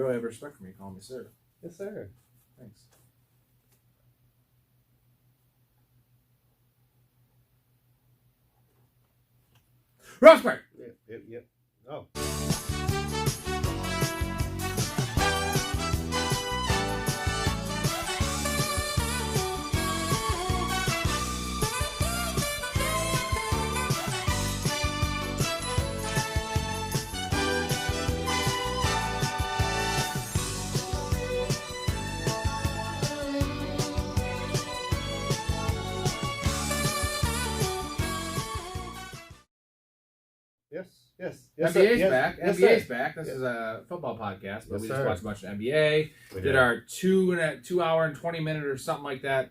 really have respect for me calling me sir. Yes, sir. Thanks. Roxbury! Yep. Oh. Yes. NBA's back. Yes, NBA's sir. back. This is a football podcast, but Yes, we sir. just watched a bunch of NBA. We Did our 2 hour and 20 minute or something like that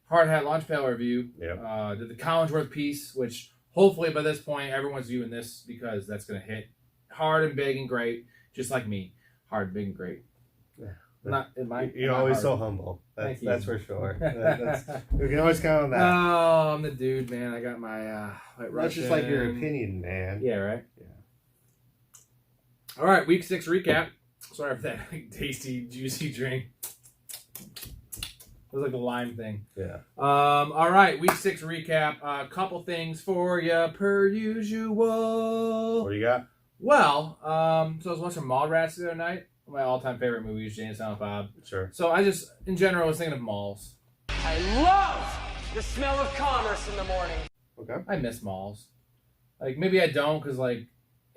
hard hat lunch pail review. Yep. Did the Collinsworth piece, which hopefully by this point everyone's viewing this because that's going to hit hard and big and great, just like me. Hard, big, and great. Yeah. Not in my. You're not always hard. so humble. Thank you. That's for sure. We can always count on that. Oh, I'm the dude, man. I got my White That's Russian. just like your opinion, man. Yeah, right? Yeah. All right, week 6 recap. Sorry for that tasty, juicy drink. It was like the lime thing. Yeah. All right, week 6 recap. A couple things for you per usual. What do you got? Well, so I was watching Mallrats the other night. One of my all-time favorite movies, Jane and Silent Bob. Sure. So I just, in general, was thinking of malls. I love the smell of commerce in the morning. Okay. I miss malls. Like, maybe I don't because, like,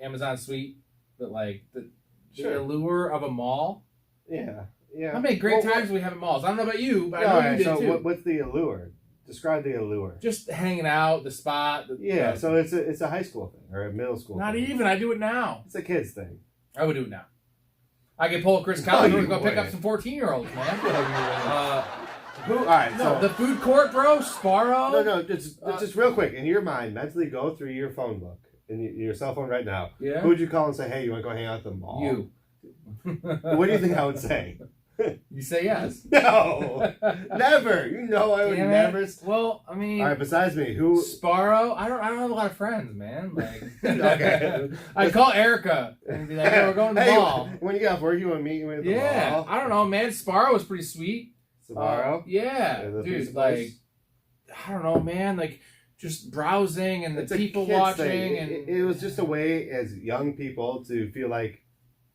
Amazon's sweet, but, like, the allure of a mall. Yeah. How many great times we have at malls? I don't know about you, but I know you did so too. what's the allure? Describe the allure. Just hanging out, the spot. So it's a high school thing or a middle school Not thing. even. I do it now. It's a kid's thing. I would do it now. I could pull Chris Collins and go pick up wouldn't. some 14-year-olds, man. All right. No, the food court, bro. Sparrow. No. Just real quick. In your mind, mentally go through your phone book in your cell phone right now. Yeah. Who would you call and say, "Hey, you want to go hang out at the mall?" You. What do you think I would say? You say yes. No, never. You know I would Damn it. never. Well, I mean. All right. Besides me, who? Sparrow. I don't have a lot of friends, man. Like. Okay. I'd call Erica and be like, "Hey, we're going to the mall." When you get off work, you want to meet me at the mall? I don't know, man. Sparrow was pretty sweet. Tomorrow? Yeah, the dude. pizza Like, place? I don't know, man. Like, just browsing and It's the a people kid's watching, thing. and It was just a way as young people to feel like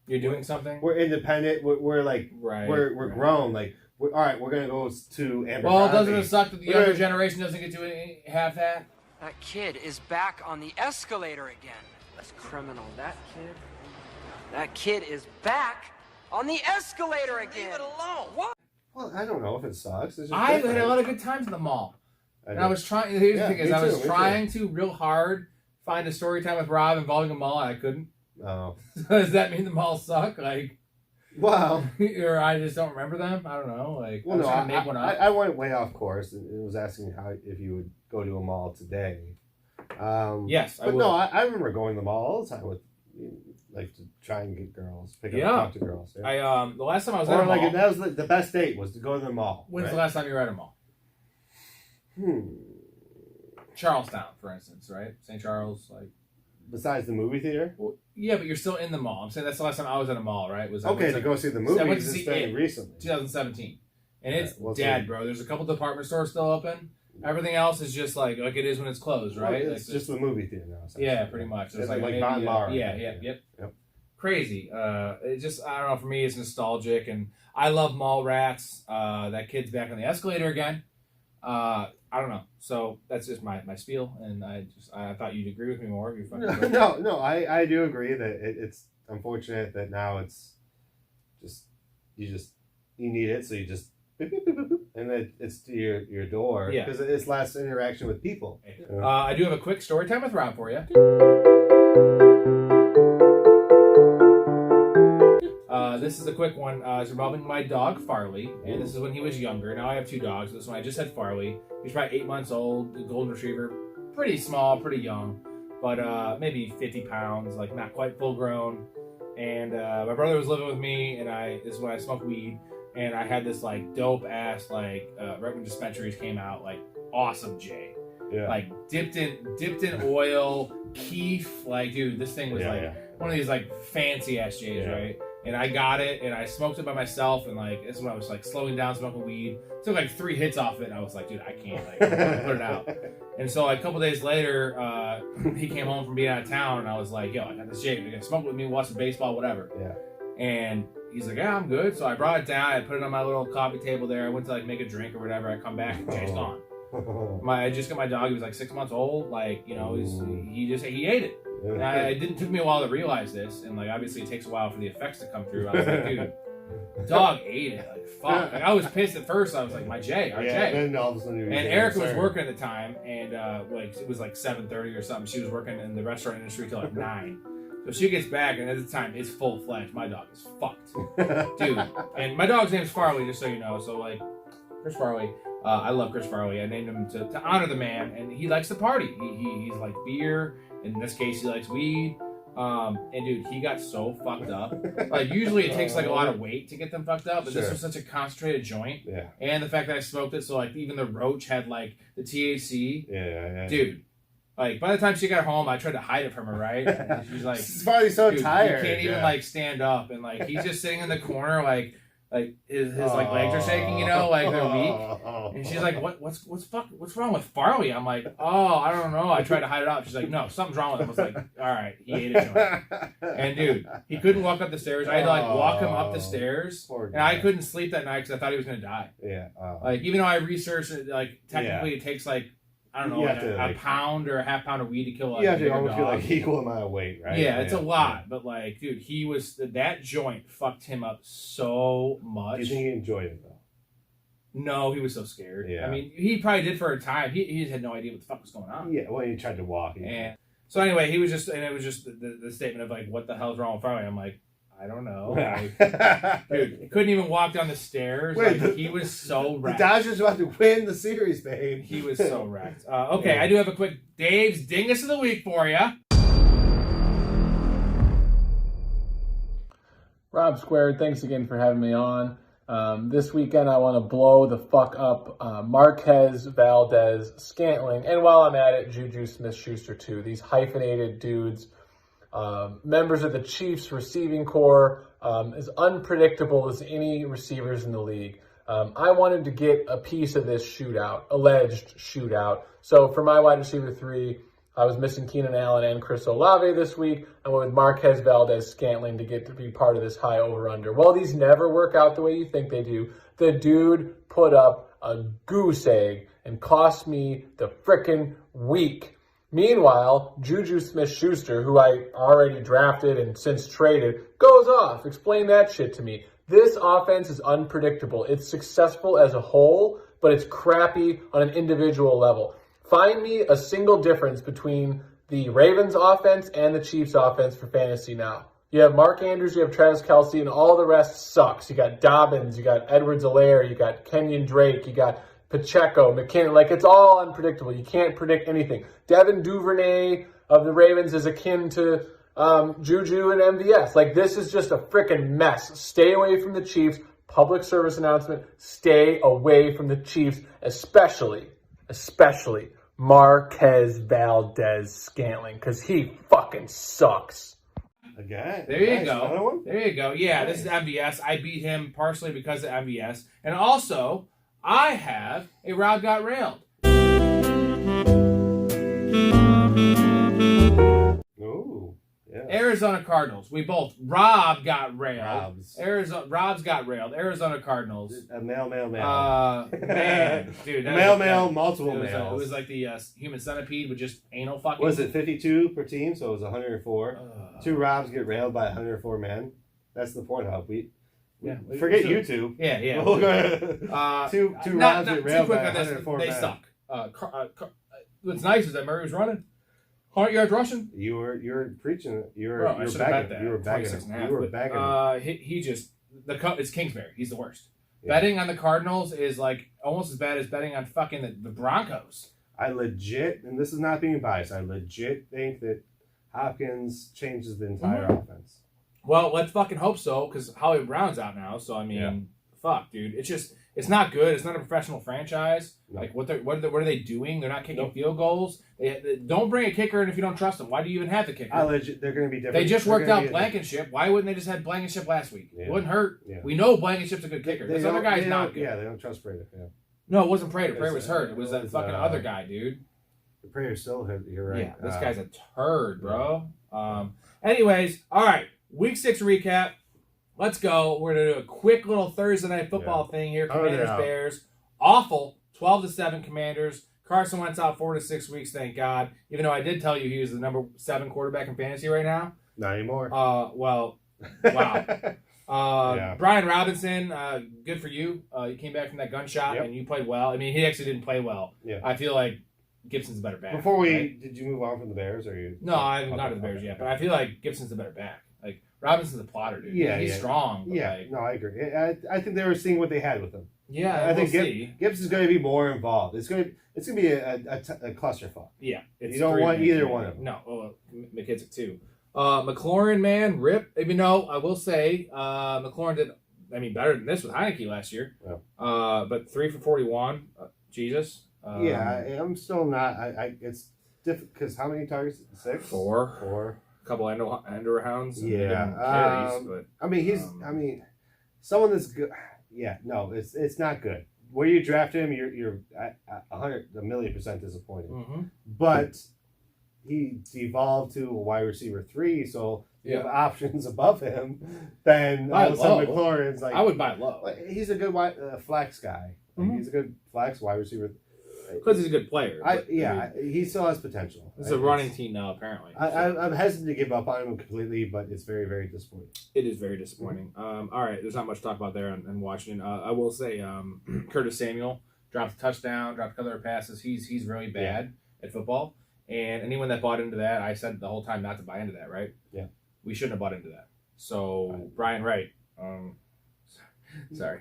you're doing something. we're independent. We're like Right. we're grown. Like all right, we're gonna go to Amber. Well, doesn't County. it suck that the younger generation doesn't get to have that? That kid is back on the escalator again. That's criminal. That kid is back on the escalator again. Leave it alone. What? Well, I don't know if it sucks. It's just I had different. a lot of good times in the mall, and I do. was trying. Here's the thing: is me I was too. trying to real hard find a story time with Rob involving a mall, and I couldn't. Oh. Does that mean the malls suck? Like, Well, or I just don't remember them? I don't know. Like, well, I was no, trying to make one up. I went way off course and was asking if you would go to a mall today. Yes, I but would. no, I remember going to the mall all the time with like to try and get girls, pick up, Yeah. talk to girls. Yeah. I the last time I was at Or a mall. like that was the best date was to go to the mall. When's right? the last time you were at a mall? Charlestown, for instance, right? St. Charles, like. Besides the movie theater? Well, yeah, but you're still in the mall. I'm saying that's the last time I was at a mall, right? Was I Okay, went to go see the I went movies to it's see been it. recently. 2017, and it's well, dead, so- bro. There's a couple department stores still open. Everything else is just like it is when it's closed, right? Well, it's Like, just the movie theater now. essentially. yeah, pretty much. There's It's like like maybe, Mount Laura. Yep. Yep. Crazy. It just I don't know. For me, it's nostalgic, and I love mall rats. That kid's back on the escalator again. I don't know. So that's just my spiel, and I thought you'd agree with me more. If you fucking No, I do agree that it's unfortunate that now it's you need it, so you just boop, boop, boop, boop, boop, and then it's to your door because it's less interaction with people. I do have a quick story time with Rob for you. This is a quick one. It's involving my dog, Farley, and this is when he was younger. Now I have 2 dogs. This one I just had Farley. He's probably 8 months old, a golden retriever. Pretty small, pretty young, but maybe 50 pounds, like not quite full grown. And my brother was living with me, and this is when I smoked weed, and I had this like dope ass right when dispensaries came out, like awesome J. Yeah. Like dipped in oil, keef, like dude, this thing was one of these like fancy ass J's, right? And I got it, and I smoked it by myself, and like this is when I was like slowing down smoking weed. Took like 3 hits off it, and I was like, dude, I can't like put it out. And so like a couple days later, he came home from being out of town, and I was like, yo, I got this J. You can smoke with me, watch some baseball, whatever. Yeah. And he's like, yeah, I'm good. So I brought it down, I put it on my little coffee table there. I went to like make a drink or whatever. I come back, and Jay's gone. I just got my dog. He was like 6 months old. Like, you know, he ate it. And it took me a while to realize this, and like obviously it takes a while for the effects to come through. I was like, dude, the dog ate it. Like, fuck. Like, I was pissed at first. I was like, my Jay, our Jay. And all of a sudden, and Erica was working at the time, and like it was like 7:30 or something. She was working in the restaurant industry till like 9. So she gets back, and at the time it's full fledged. My dog is fucked, dude. And my dog's name is Farley, just so you know. So like, Chris Farley. I love Chris Farley. I named him to honor the man, and he likes to party. He's like beer. In this case, he likes weed. And dude, he got so fucked up. Like usually it takes like a lot of weight to get them fucked up, but this was such a concentrated joint. Yeah. And the fact that I smoked it, so like even the roach had like the THC. Yeah. Dude, like by the time she got home, I tried to hide it from her, right? And she's like, Farley's so tired. He can't even like stand up, and like he's just sitting in the corner, like his like legs are shaking, you know, like they're weak. And she's like, what's wrong with Farley? I'm like, oh, I don't know. I tried to hide it up. She's like, no, something's wrong with him. I was like, all right, he ate a joint. And dude, he couldn't walk up the stairs. I had to like walk him up the stairs, and I couldn't sleep that night because I thought he was gonna die. Yeah. Like even though I researched it, like technically it takes like I don't know, like a pound or a half pound of weed to kill a have to almost feel like equal amount of weight, right? Yeah, it's a lot. But like, dude, that joint fucked him up so much. Do you think he enjoyed it though? No, he was so scared. Yeah. I mean, he probably did for a time. He just had no idea what the fuck was going on. Yeah, well, he tried to walk. And so anyway, it was just the statement of like, what the hell's wrong with Farley? I'm like, I don't know. Like, dude, he couldn't even walk down the stairs. Wait, like, he was so wrecked. The Dodgers about to win the series, babe. He was so wrecked. Okay, I do have a quick Dave's Dingus of the Week for you. Rob Squared, thanks again for having me on. This weekend, I want to blow the fuck up Marquez Valdez Scantling. And while I'm at it, Juju Smith-Schuster too. These hyphenated dudes. Members of the Chiefs receiving corps, as unpredictable as any receivers in the league. I wanted to get a piece of this alleged shootout. So for my wide receiver 3, I was missing Keenan Allen and Chris Olave this week. I went with Marquez Valdez Scantling to get to be part of this high over-under. Well, these never work out the way you think they do. The dude put up a goose egg and cost me the frickin' week. Meanwhile, Juju Smith-Schuster, who I already drafted and since traded, goes off. Explain that shit to me. This offense is unpredictable. It's successful as a whole, but it's crappy on an individual level. Find me a single difference between the Ravens offense and the Chiefs offense for fantasy now. You have Mark Andrews, you have Travis Kelce, and all the rest sucks. You got Dobbins, you got Edwards-Helaire, you got Kenyon Drake, you got Pacheco, McKinnon, like it's all unpredictable. You can't predict anything. Devin Duvernay of the Ravens is akin to Juju and MVS. Like this is just a freaking mess. Stay away from the Chiefs. Public service announcement. Stay away from the Chiefs, especially Marquez Valdez Scantling, because he fucking sucks. Again. There you go. There you go. Yeah, this is MVS. I beat him partially because of MVS. And also, I have a Rob Got Railed. Ooh, yeah. Arizona Cardinals. Rob got railed. Rob's got railed. Arizona Cardinals. Mail. Man, dude. Multiple mails. It was like the human centipede with just anal fucking. Was it 52 per team? So it was 104. 2 Robs get railed by 104 men. That's the Pornhub. Forget YouTube. Yeah. Two Robs get railed by 104 They men. suck. What's nice is that Murray was running 100 yards rushing. You were preaching. You were begging. You were begging. It's Kingsbury. He's the worst. Yeah. Betting on the Cardinals is like almost as bad as betting on fucking the Broncos. I legit, and this is not being biased, I legit think that Hopkins changes the entire offense. Well, let's fucking hope so, because Hollywood Brown's out now. So I mean, fuck, dude. It's It's not good. It's not a professional franchise. No. Like what are they doing? They're not kicking field goals. They don't bring a kicker in if you don't trust them. Why do you even have the kicker? They're going to be different. They just worked out Blankenship. Why wouldn't they just have Blankenship last week? Yeah. It wouldn't hurt. Yeah. We know Blankenship's a good kicker. This other guy's not good. Yeah, they don't trust Prater. Yeah. No, it wasn't Prater. Prater was hurt. It was that fucking other guy, dude. Prater's still hurt. You're right. Yeah, this guy's a turd, bro. Anyways, all right. Week 6 recap. Let's go. We're going to do a quick little Thursday night football thing here. Commanders, Bears. Awful. 12-7 Commanders. Carson Wentz out 4 to 6 weeks, thank God. Even though I did tell you he was the number 7 quarterback in fantasy right now. Not anymore. Well, wow. Brian Robinson, good for you. You came back from that gunshot and you played well. I mean, he actually didn't play well. Yeah. I feel like Gibson's a better back. Did you move on from the Bears? Or you? No, I haven't got to the Bears yet, but I feel like Gibson's a better back. Like, Robinson's a plotter, dude. Yeah, he's strong. Yeah, no, I agree. I think they were seeing what they had with him. Yeah, I think Gibson's going to be more involved. It's going to be a clusterfuck. Yeah, you don't want either one of them. No, McKissick too. McLaurin, man, rip. Even though I will say, McLaurin did, better than this with Heineke last year. Yeah. But 3 for 41. Jesus. I'm still not. It's difficult because how many targets? 6? 4. A couple Ender hounds. Yeah. Carries, but, someone that's good. Yeah, no, it's not good. Where you draft him, you're 1,000,000% disappointed. Mm-hmm. But he's evolved to a wide receiver 3, so you have options above him. Then all of a sudden McLaurin's like, I would buy low. He's a good flex guy. Mm-hmm. He's a good flex wide receiver. Because he's a good player. He still has potential. It's a running team now, apparently. I'm hesitant to give up on him completely, but it's very, very disappointing. It is very disappointing. All right, there's not much to talk about there in Washington. I will say Curtis Samuel dropped a touchdown, dropped a couple of passes. He's really bad at football. And anyone that bought into that, I said the whole time not to buy into that, right? Yeah. We shouldn't have bought into that. So, Brian Wright. Sorry.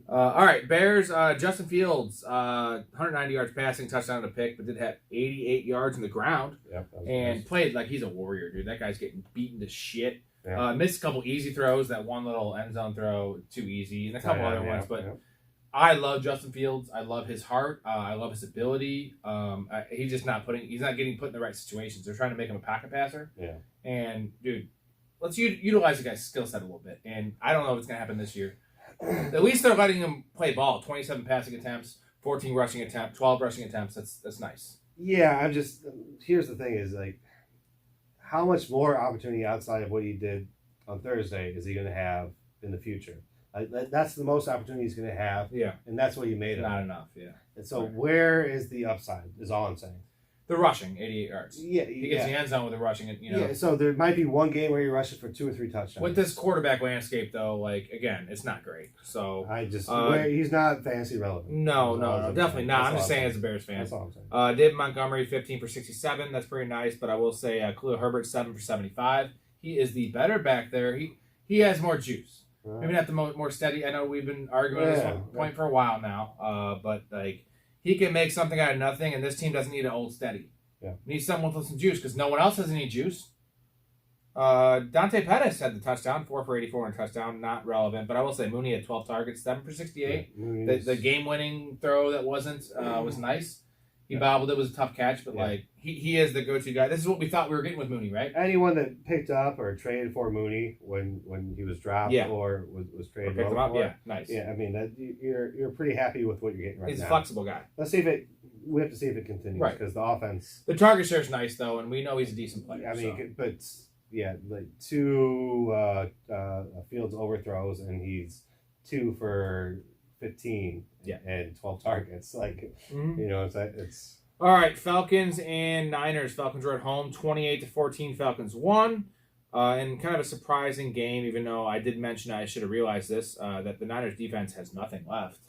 All right, Bears, Justin Fields, 190 yards passing, touchdown and a pick, but did have 88 yards in the ground. Yep, and played like he's a warrior, dude. That guy's getting beaten to shit. Yeah. Missed a couple easy throws, that one little end zone throw, too easy, and a couple other ones. But I love Justin Fields. I love his heart. I love his ability. He's just he's not getting put in the right situations. They're trying to make him a pocket passer. Yeah. And, dude, let's utilize the guy's skill set a little bit. And I don't know if it's going to happen this year. At least they're letting him play ball. 27 passing attempts, 14 rushing attempts, 12 rushing attempts. That's nice. Yeah, here's the thing is, like, how much more opportunity outside of what he did on Thursday is he going to have in the future? That's the most opportunity he's going to have. Yeah. And that's what you made of. Not enough, yeah. And so where is the upside is all I'm saying. The rushing, 88 yards. Yeah, he gets the end zone with the rushing. Yeah, so there might be one game where he rushes for 2 or 3 touchdowns. With this quarterback landscape, though, again, it's not great. So he's not fantasy relevant. No, definitely not. I'm just saying as a Bears fan. That's all I'm saying. David Montgomery, 15 for 67. That's pretty nice. But I will say Khalil Herbert, 7 for 75. He is the better back there. He has more juice. Maybe not the more steady. I know we've been arguing this point for a while now. But he can make something out of nothing, and this team doesn't need an old steady. Yeah. Needs someone with some juice because no one else has any juice. Dante Pettis had the touchdown, 4 for 84 and a touchdown, not relevant. But I will say Mooney had 12 targets, 7 for 68. Yeah, the game-winning throw that wasn't was nice. He bobbled it, was a tough catch, but he is the go-to guy. This is what we thought we were getting with Mooney, right? Anyone that picked up or traded for Mooney when he was dropped or was traded picked him up, nice. Yeah, you're pretty happy with what you're getting right now. He's a flexible guy. Let's see if we have to see if it continues because the offense. The target share is nice though, and we know he's a decent player. But yeah, like 2 Fields overthrows, and he's 2 for 15 and 12 targets. It's all right. Falcons and Niners. Falcons are at home, 28-14. Falcons won. And kind of a surprising game, even though I did mention I should have realized this, that the Niners defense has nothing left.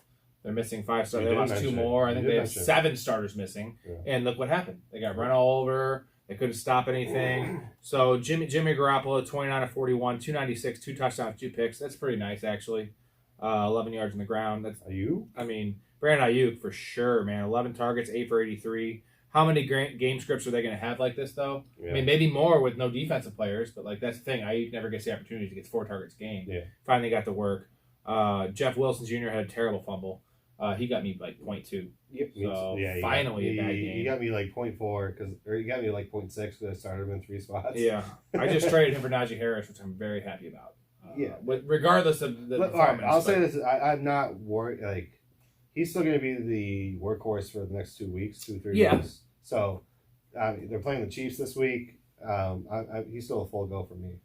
They're missing 5 starters. They lost 2 more. I think they have 7 starters missing. Yeah. And look what happened. They got run all over. They couldn't stop anything. So Jimmy Garoppolo, 29-41, 296, 2 touchdowns, 2 picks. That's pretty nice, actually. 11 yards on the ground. That's Ayuk? Brandon Ayuk for sure, man. 11 targets, 8 for 83. How many game scripts are they going to have like this, though? Yeah. Maybe more with no defensive players, but that's the thing. Ayuk never gets the opportunity to get 4 targets a game. Yeah. Finally got to work. Jeff Wilson Jr. had a terrible fumble. He got me like 0.2. Yep. So finally a bad game. You got me like 0.4 or you got me like 0.6 because I started him in 3 spots. Yeah, I just traded him for Najee Harris, which I'm very happy about. But regardless of the performance, I'll say this: I'm not worried. Like, he's still going to be the workhorse for the next 2 weeks, 3 weeks. So they're playing the Chiefs this week. He's still a full go for me.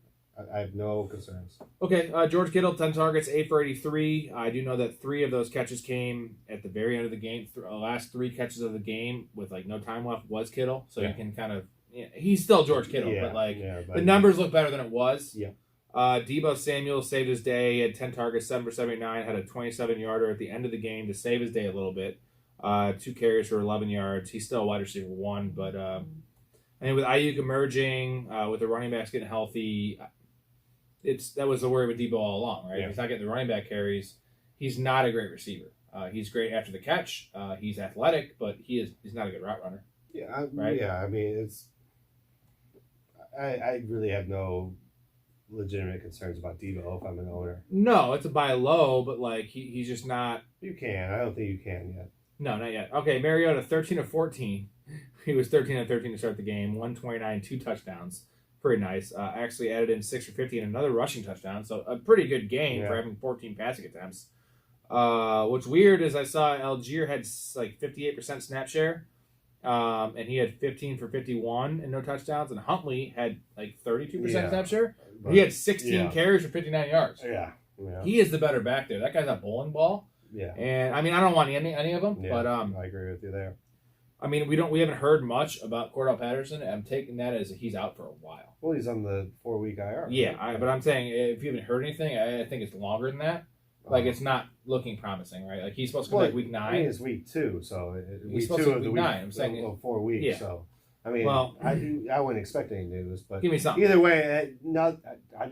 I have no concerns. Okay, George Kittle, 10 targets, 8 for 83. I do know that 3 of those catches came at the very end of the game. The last 3 catches of the game with like no time left was Kittle, so you can kind of he's still George Kittle, but the numbers look better than it was. Yeah. Deebo Samuel saved his day. He had 10 targets, 7 for 79. Had a 27-yarder at the end of the game to save his day a little bit. 2 carries for 11 yards. He's still a wide receiver 1, but and with Ayuk emerging, with the running backs getting healthy. That was the worry with Debo all along, right? Yeah. If he's not getting the running back carries, he's not a great receiver. He's great after the catch. He's athletic, but he's not a good route runner. Yeah, right? Yeah, I mean, I really have no legitimate concerns about Debo if I'm an owner. No, it's a buy low, but like he's just not. You can. I don't think you can yet. No, not yet. Okay, Mariota, 13 of 14. He was 13 of 13 to start the game. 129, 2 touchdowns. Pretty nice. Actually added in 6 for 50 and another rushing touchdown. So a pretty good game for having 14 passing attempts. What's weird is I saw Algier had like 58% snap share. And he had 15 for 51 and no touchdowns. And Huntley had like 32% snap share. But he had 16 carries for 59 yards. Yeah. He is the better back there. That guy's a bowling ball. Yeah. And I mean, I don't want any of them. But I agree with you there. I mean, we haven't heard much about Cordell Patterson. I'm taking that as he's out for a while. Well, he's on the 4-week IR. Yeah, but I'm saying if you haven't heard anything, I think it's longer than that. Like, it's not looking promising, right? Like, he's supposed to come back week 9. I mean, it's week 2, so he's week 2 of the week 9. I'm saying of 4 weeks. Yeah. So, I mean, I wouldn't expect any news, but give me something. Either way,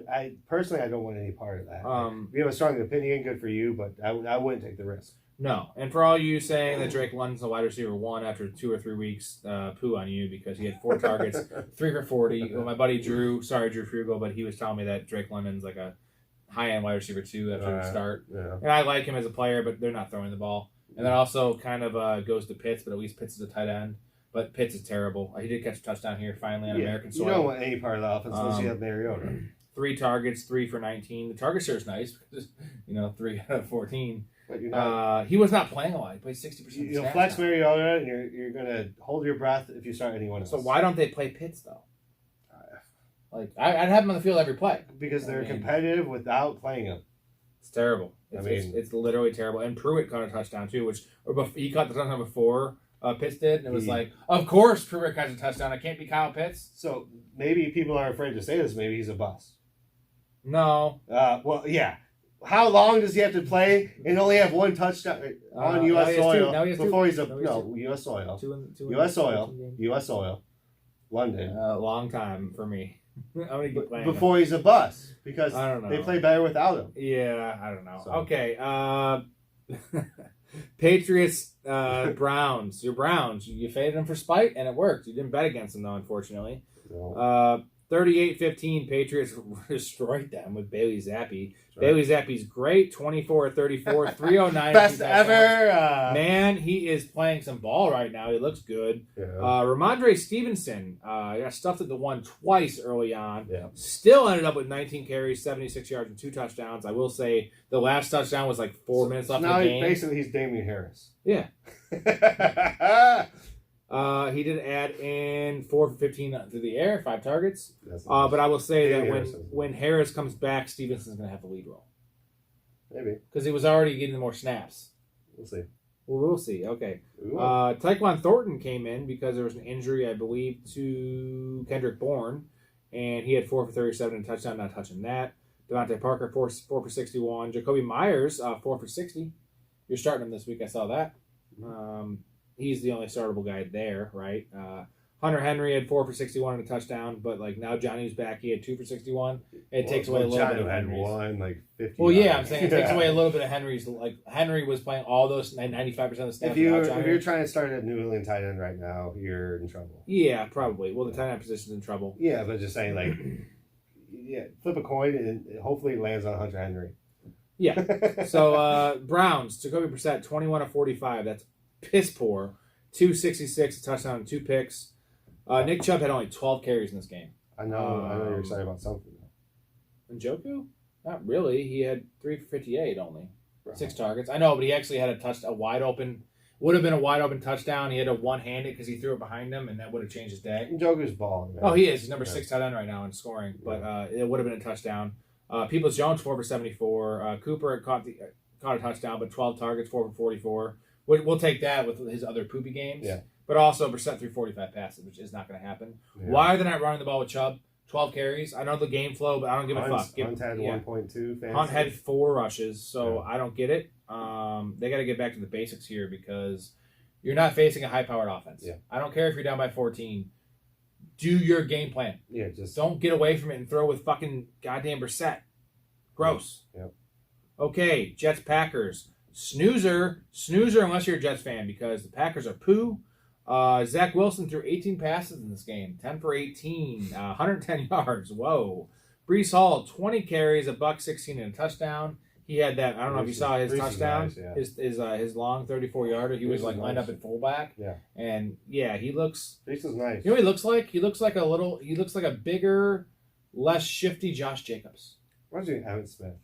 I personally I don't want any part of that. If you have a strong opinion, good for you, but I wouldn't take the risk. No, and for all you saying that Drake London's a wide receiver 1 after 2 or 3 weeks, poo on you because he had 4 targets, 3 for 40. Well, my buddy Drew Frugal, but he was telling me that Drake London's like a high-end wide receiver 2 after the start. Yeah. And I like him as a player, but they're not throwing the ball. And that also kind of goes to Pitts, but at least Pitts is a tight end. But Pitts is terrible. He did catch a touchdown here finally on American soil. You don't want any part of the offense unless you have Mariota. 3 targets, 3 for 19. The target share is nice because, 3 out of 14. But he was not playing a lot. He played 60%. You'll flex Mariota, and you're going to hold your breath if you start anyone else. So why don't they play Pitts, though? Like, I'd have him on the field every play. Because they're competitive without playing him. It's terrible. It's literally terrible. And Pruitt caught a touchdown, too, he caught the touchdown before Pitts did. And it was like, of course Pruitt catches a touchdown. I can't be Kyle Pitts. So maybe people are afraid to say this. Maybe he's a bust. No. Well, yeah. How long does he have to play and only have 1 touchdown on U.S. soil before he's U.S. soil? U.S. soil, London. Long time for me. Before he's a bust because I don't know. They play better without him. Yeah, I don't know. So. Okay. Patriots, Browns. Your Browns. You faded them for spite, and it worked. You didn't bet against them, though, unfortunately. No. 38-15, Patriots destroyed them with Bailey Zappi. Right. Bailey Zappi's great, 24-34, 309. Best ever. Man, he is playing some ball right now. He looks good. Yeah. Ramondre Stevenson got stuffed at the 1 twice early on. Yeah. Still ended up with 19 carries, 76 yards, and 2 touchdowns. I will say the last touchdown was like 4 minutes left in the game. Now basically he's Damian Harris. Yeah. He did add in 4 for 15 through the air, 5 targets. But I will say that when Harris comes back, Stevenson's going to have the lead role. Maybe. Because he was already getting more snaps. We'll see. We'll see. Okay. Tyquan Thornton came in because there was an injury, I believe, to Kendrick Bourne. And he had 4 for 37 and a touchdown, not touching that. Devontae Parker, 4 for 61. Jacoby Myers, 4 for 60. You're starting him this week. I saw that. He's the only startable guy there, right? Hunter Henry had 4 for 61 and a touchdown, but like now Johnny's back. He had 2 for 61. It takes away a little bit of Henry's. One, like 50. Well, yeah, I'm saying it takes away a little bit of Henry's. Like Henry was playing all those 95% of the snaps. If you're trying to start a New England tight end right now, you're in trouble. Yeah, probably. Well, the tight end position's in trouble. Yeah, but just saying, like, flip a coin and hopefully it lands on Hunter Henry. Yeah. So Browns, Jacoby Brissett, 21 of 45. That's piss poor. 266, a touchdown, and 2 picks. Nick Chubb had only 12 carries in this game. I know you're excited about something. Njoku? Not really. He had 3 for 58 only. 6 targets. I know, but he actually had a wide open. Would have been a wide open touchdown. He had a one-handed because he threw it behind him, and that would have changed his day. Njoku's balling. Oh, he is. He's number 6 tight end right now in scoring, but it would have been a touchdown. Peoples-Jones 4 for 74. Cooper caught a touchdown, but 12 targets, 4 for 44. We'll take that with his other poopy games. Yeah. But also Brissett threw 45 passes, which is not going to happen. Yeah. Why are they not running the ball with Chubb? 12 carries. I know the game flow, but I don't give a fuck. Hunt had 1.2. Hunt had 4 rushes, so I don't get it. They got to get back to the basics here because you're not facing a high-powered offense. Yeah. I don't care if you're down by 14. Do your game plan. Yeah, just don't get away from it and throw with fucking goddamn Brissett. Gross. Yep. Okay, Jets-Packers. Snoozer unless you're a Jets fan because the Packers are poo. Zach Wilson threw 18 passes in this game, 10 for 18, 110 yards. Whoa. Breece Hall, 20 carries, $116 and a touchdown. He had that. I don't know if you saw his touchdown, nice, his long 34-yarder. He was like lined up at fullback. Yeah. And yeah, he looks. Breece is nice. You know what he looks like? He looks like a bigger, less shifty Josh Jacobs. Reminds me of Evan Smith.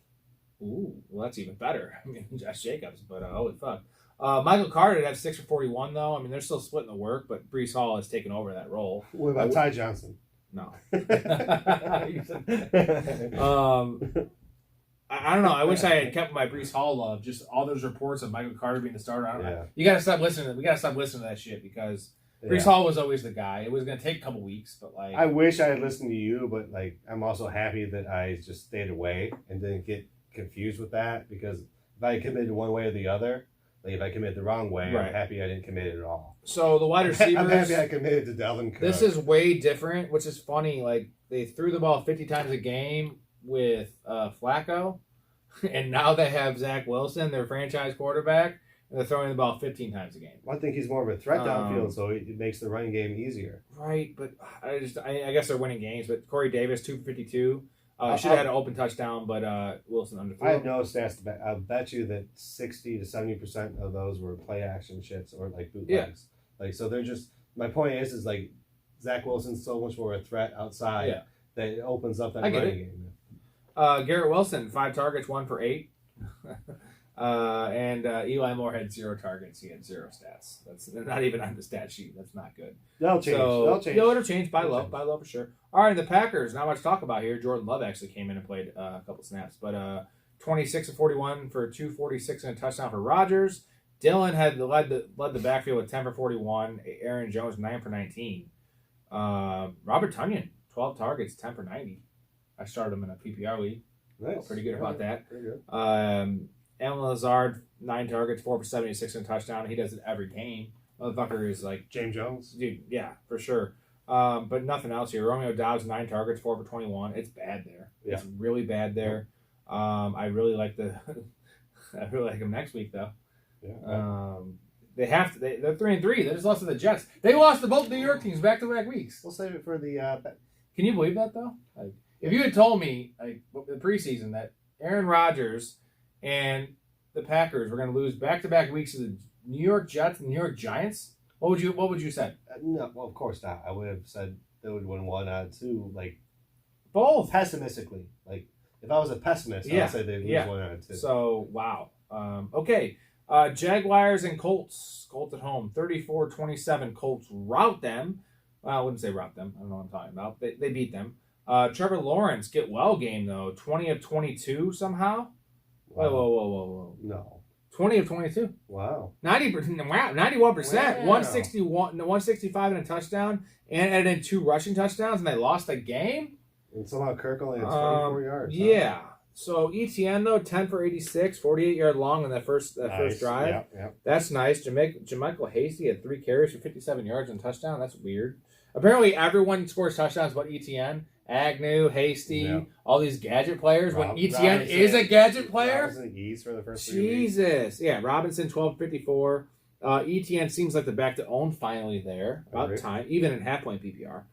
Ooh, well that's even better. I mean, Josh Jacobs, but holy fuck. Michael Carter did have 6 for 41 though. I mean, they're still splitting the work, but Breece Hall has taken over that role. What about Ty Johnson? No. I don't know. I wish I had kept my Breece Hall love. Just all those reports of Michael Carter being the starter. I don't know. You got to stop listening. We got to stop listening to that shit because Breece Hall was always the guy. It was going to take a couple weeks, but like I wish I had listened to you, but like I'm also happy that I just stayed away and didn't get confused with that because if I committed one way or the other, like if I committed the wrong way, I'm happy I didn't commit it at all. So the wide receivers, I'm happy I committed to Dalvin Cook. This is way different, which is funny. Like they threw the ball 50 times a game with Flacco, and now they have Zach Wilson, their franchise quarterback, and they're throwing the ball 15 times a game. Well, I think he's more of a threat downfield, so it makes the running game easier. Right, but I guess they're winning games. But Corey Davis 2 for 52. Should have had an open touchdown, but Wilson underthrew. I have no stats to bet. I'll bet you that 60 to 70% of those were play action shits or like bootlegs. Yeah. Like so, they're just. My point is like Zach Wilson's so much more a threat outside that it opens up that running game. Garrett Wilson 5 targets, 1 for 8. And Eli Moore had 0 targets. He had 0 stats. That's not even on the stat sheet. That's not good. That'll change. It'll change. Buy low for sure. All right, the Packers. Not much to talk about here. Jordan Love actually came in and played a couple snaps, but 26 of 41 for 246 and a touchdown for Rodgers. Dillon had led the backfield with 10 for 41. Aaron Jones 9 for 19. Robert Tonyan 12 targets, 10 for 90. I started him in a PPR league. Nice. Pretty good about that. Pretty good. Allen Lazard, 9 targets, 4 for 76 and a touchdown. He does it every game. Motherfucker is like... James Jones? Dude, yeah, for sure. But nothing else here. Romeo Doubs, 9 targets, 4 for 21. It's bad there. Yeah. It's really bad there. I really like I really like him next week, though. Yeah. They're 3-3. They just lost to the Jets. They lost to both New York teams back-to-back weeks. We'll save it for the... Can you believe that, though? Like, if you had told me, like, the preseason that Aaron Rodgers and the Packers were going to lose back-to-back weeks to the New York Jets and New York Giants, what would you say? No, well, of course not. I would have said they would win 1 out of 2, like both pessimistically. Like if I was a pessimist, I would say they'd lose 1 out of 2. So wow. Okay. Jaguars and Colts. Colts at home, 34-27. Colts rout them. Well, I wouldn't say rout them. I don't know what I'm talking about. They beat them. Trevor Lawrence get well game though. 20 of 22 somehow. Wow. Whoa. No. 20 of 22. Wow. 91%. Wow. 165 and a touchdown, and added in 2 rushing touchdowns, and they lost the game. And somehow Kirk only had 24 yards. Yeah. Huh? So ETN though, 10 for 86, 48-yard long in that first drive. Yeah. That's nice. Jermichael Hasty had 3 carries for 57 yards and a touchdown. That's weird. Apparently, everyone scores touchdowns but ETN. Agnew, Hasty, all these gadget players. When ETN is a gadget player. Robinson East for the first 3 weeks. Jesus. Yeah, Robinson, 12-54. ETN seems like the back to own finally there. About time, even in half-point PPR.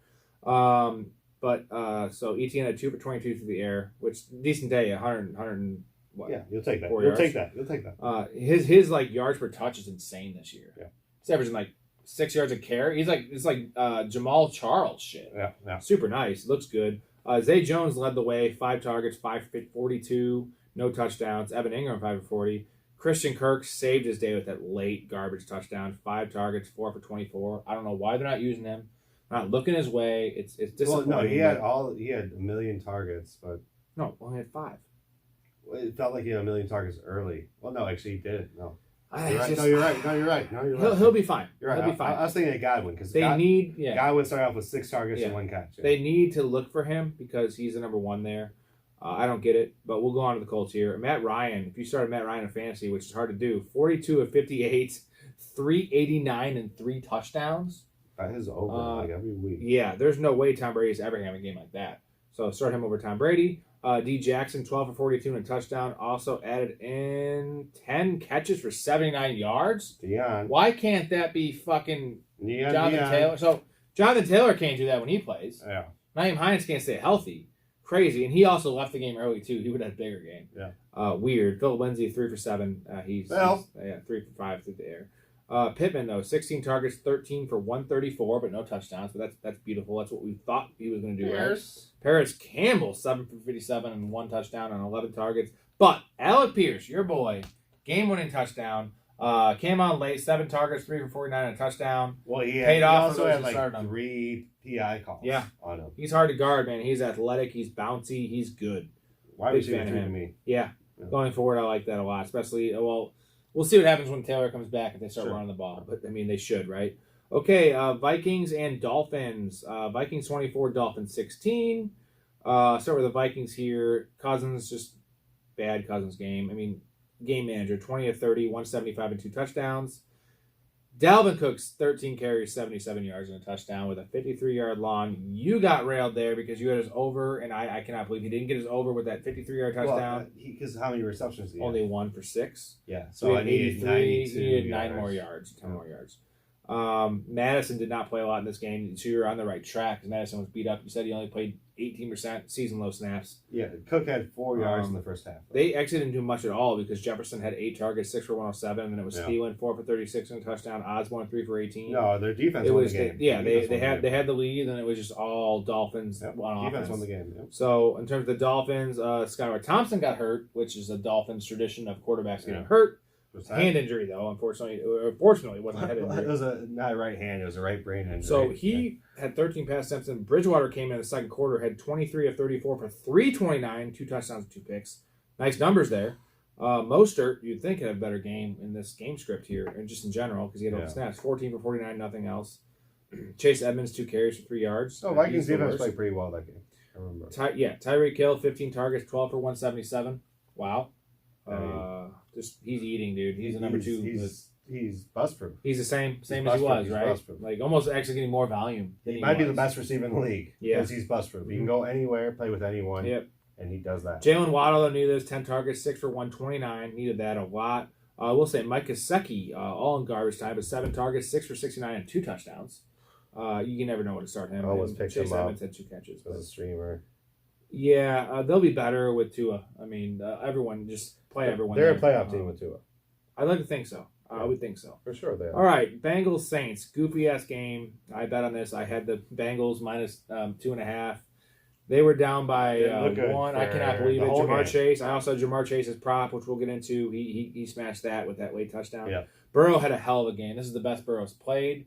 So ETN had 2 for 22 through the air, which decent day, 100 what? Yeah, you'll take that. 4 You'll yards. take that. You'll take that. His like yards per touch is insane this year. Yeah. He's averaging like 6 yards a carry. It's like Jamal Charles shit. Yeah. Super nice. Looks good. Zay Jones led the way. 5 targets, 5 for 42, no touchdowns. Evan Ingram 5 for 40. Christian Kirk saved his day with that late garbage touchdown. 5 targets, 4 for 24. I don't know why they're not using him. Not looking his way. It's disappointing. Well, no, he had a million targets, but no, only had 5. It felt like he had a million targets early. Well, no, actually he didn't. No. You're right. You're right. He'll be fine. You're right. He'll be fine. I was thinking of Godwin because Godwin started off with 6 targets and 1 catch. Yeah. They need to look for him because he's the number 1 there. I don't get it, but we'll go on to the Colts here. Matt Ryan, if you started Matt Ryan in fantasy, which is hard to do, 42 of 58, 389 and 3 touchdowns. That is over like every week. Yeah, there's no way Tom Brady's ever going to have a game like that. So start him over Tom Brady. D. Jackson, 12 for 42 and a touchdown. Also added in 10 catches for 79 yards. Deion. Why can't that be fucking Jonathan Deion. Taylor? So Jonathan Taylor can't do that when he plays. Yeah. Naeem Hines can't stay healthy. Crazy. And he also left the game early, too. He would have had a bigger game. Yeah. Weird. Philip Lindsay, 3 for 7. He's 3 for 5 through the air. Pittman, though, 16 targets, 13 for 134, but no touchdowns. But that's beautiful. That's what we thought he was going to do. Paris Campbell, 7 for 57 and 1 touchdown on 11 targets. But Alec Pierce, your boy, game-winning touchdown. Came on late, 7 targets, 3 for 49 and a touchdown. Well, paid off. He also had like 3 PI calls on him. He's hard to guard, man. He's athletic. He's bouncy. He's good. Why was he to me? Yeah. Going forward, I like that a lot. Especially, we'll see what happens when Taylor comes back if they start running the ball. But, I mean, they should, right? Okay, Vikings and Dolphins. Vikings 24, Dolphins 16. Start with the Vikings here. Cousins, just bad Cousins game. I mean, game manager, 20 of 30, 175 and 2 touchdowns. Dalvin Cook's 13 carries, 77 yards and a touchdown with a 53-yard long. You got railed there because you had his over, and I cannot believe he didn't get his over with that 53-yard touchdown. Because how many receptions did he Only 1 for 6. Yeah, so I needed 92 He needed 9 yards. more yards, 10 more yards. Madison did not play a lot in this game, so you're on the right track because Madison was beat up. You said he only played 18% season low snaps. Yeah, Cook had 4 yards in the first half. They actually didn't do much at all because Jefferson had 8 targets, 6 for 107, and then it was Thielen 4 for 36 and a touchdown. Osborne 3 for 18. No, their defense won the game. They had the lead, and it was just all Dolphins on offense. Defense won the game. Yep. So in terms of the Dolphins, Skylar Thompson got hurt, which is a Dolphins tradition of quarterbacks getting hurt. Hand injury, though, unfortunately. Fortunately, it wasn't a head injury. It was not a right hand. It was a right brain injury. So he had 13 pass attempts, and Bridgewater came in the second quarter, had 23 of 34 for 329, 2 touchdowns and 2 picks. Nice numbers there. Mostert, you'd think, had a better game in this game script here, and just in general, because he had all the snaps. 14 for 49, nothing else. Chase Edmonds, 2 carries for 3 yards. Oh, Vikings defense played pretty well that game. I remember. Tyreek Hill, 15 targets, 12 for 177. Wow. He's eating, dude. He's the number 2. He's bust proof. He's the same as he was, right? Like almost actually getting more volume. He might be the best receiver in the league. Yeah, because he's bust proof. He can go anywhere, play with anyone. Yep, and he does that. Jalen Waddle, knew this. 10 targets, 6 for 129. Needed that a lot. We'll say Mike Gesicki, all in garbage time, but 7 targets, 6 for 69 and 2 touchdowns. You can never know what to start him. I always picked Chase him up. Edmonds had 2 catches. As a streamer. Yeah, they'll be better with Tua. I mean, everyone just play everyone. They're a playoff team with Tua. I'd like to think so. I would think so. For sure they are. All right, Bengals Saints, goofy ass game. I bet on this. I had the Bengals minus 2.5. They were down by 1. I cannot believe it. Jamar Chase. I also had Jamar Chase's prop, which we'll get into. He smashed that with that late touchdown. Yeah. Burrow had a hell of a game. This is the best Burrow's played.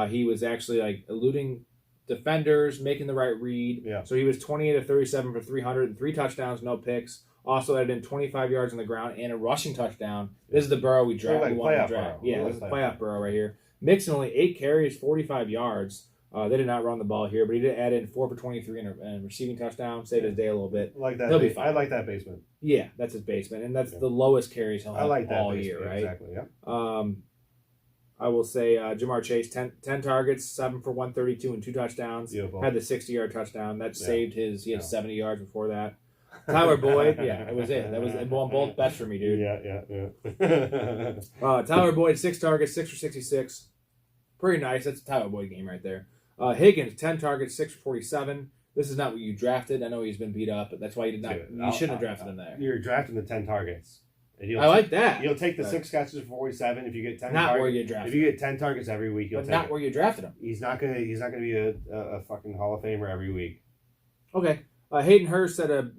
He was actually like eluding defenders, making the right read. Yeah. So he was 28 of 37 for 300 and 3 touchdowns, no picks. Also added in 25 yards on the ground and a rushing touchdown. This is the Burrow we draft. Like we want to draft. Yeah, this is playoff Burrow right here. Mixon only 8 carries, 45 yards. They did not run the ball here, but he did add in 4 for 23 and a receiving touchdown. Saved his day a little bit. Like that. He'll be fine. I like that basement. Yeah, that's his basement, and that's the lowest carries he'll have all year, right? Exactly. Yeah. I will say Jamar Chase, 10 targets, 7 for 132 and 2 touchdowns. Beautiful. Had the 60-yard touchdown. That saved his. He had 70 yards before that. Tyler Boyd, it was it. That was both best for me, dude. Yeah. Tyler Boyd, 6 targets, 6 for 66. Pretty nice. That's a Tyler Boyd game right there. Higgins, 10 targets, 6 for 47. This is not what you drafted. I know he's been beat up, but that's why you did not. You shouldn't have drafted him there. You're drafting the 10 targets. I like that. You'll take the 6 catches for 47 if you get 10. Not where you drafted. If you get 10 targets every week, you'll take not it. where you drafted him. He's not gonna be a fucking Hall of Famer every week. Okay. Hayden Hurst had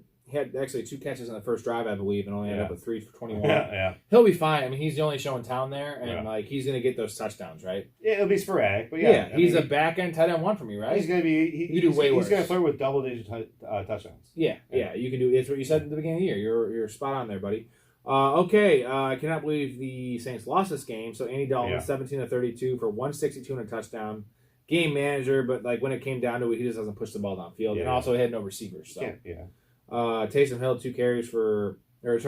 actually 2 catches on the first drive, I believe, and only ended up with 3 for 21. Yeah. He'll be fine. I mean, he's the only show in town there, and like he's gonna get those touchdowns, right? Yeah, it'll be sporadic, but yeah. He's a back end tight end 1 for me, right? He's gonna be. You do way worse. He's gonna flirt with double-digit touchdowns. Yeah. You can do. It's what you said at the beginning of the year. You're spot on there, buddy. Okay, I cannot believe the Saints lost this game. So Andy Dalton, 17 of 32 for 162 and a touchdown. Game manager, but like when it came down to it, he just doesn't push the ball downfield, and also he had no receivers. So Taysom Hill 2 for 4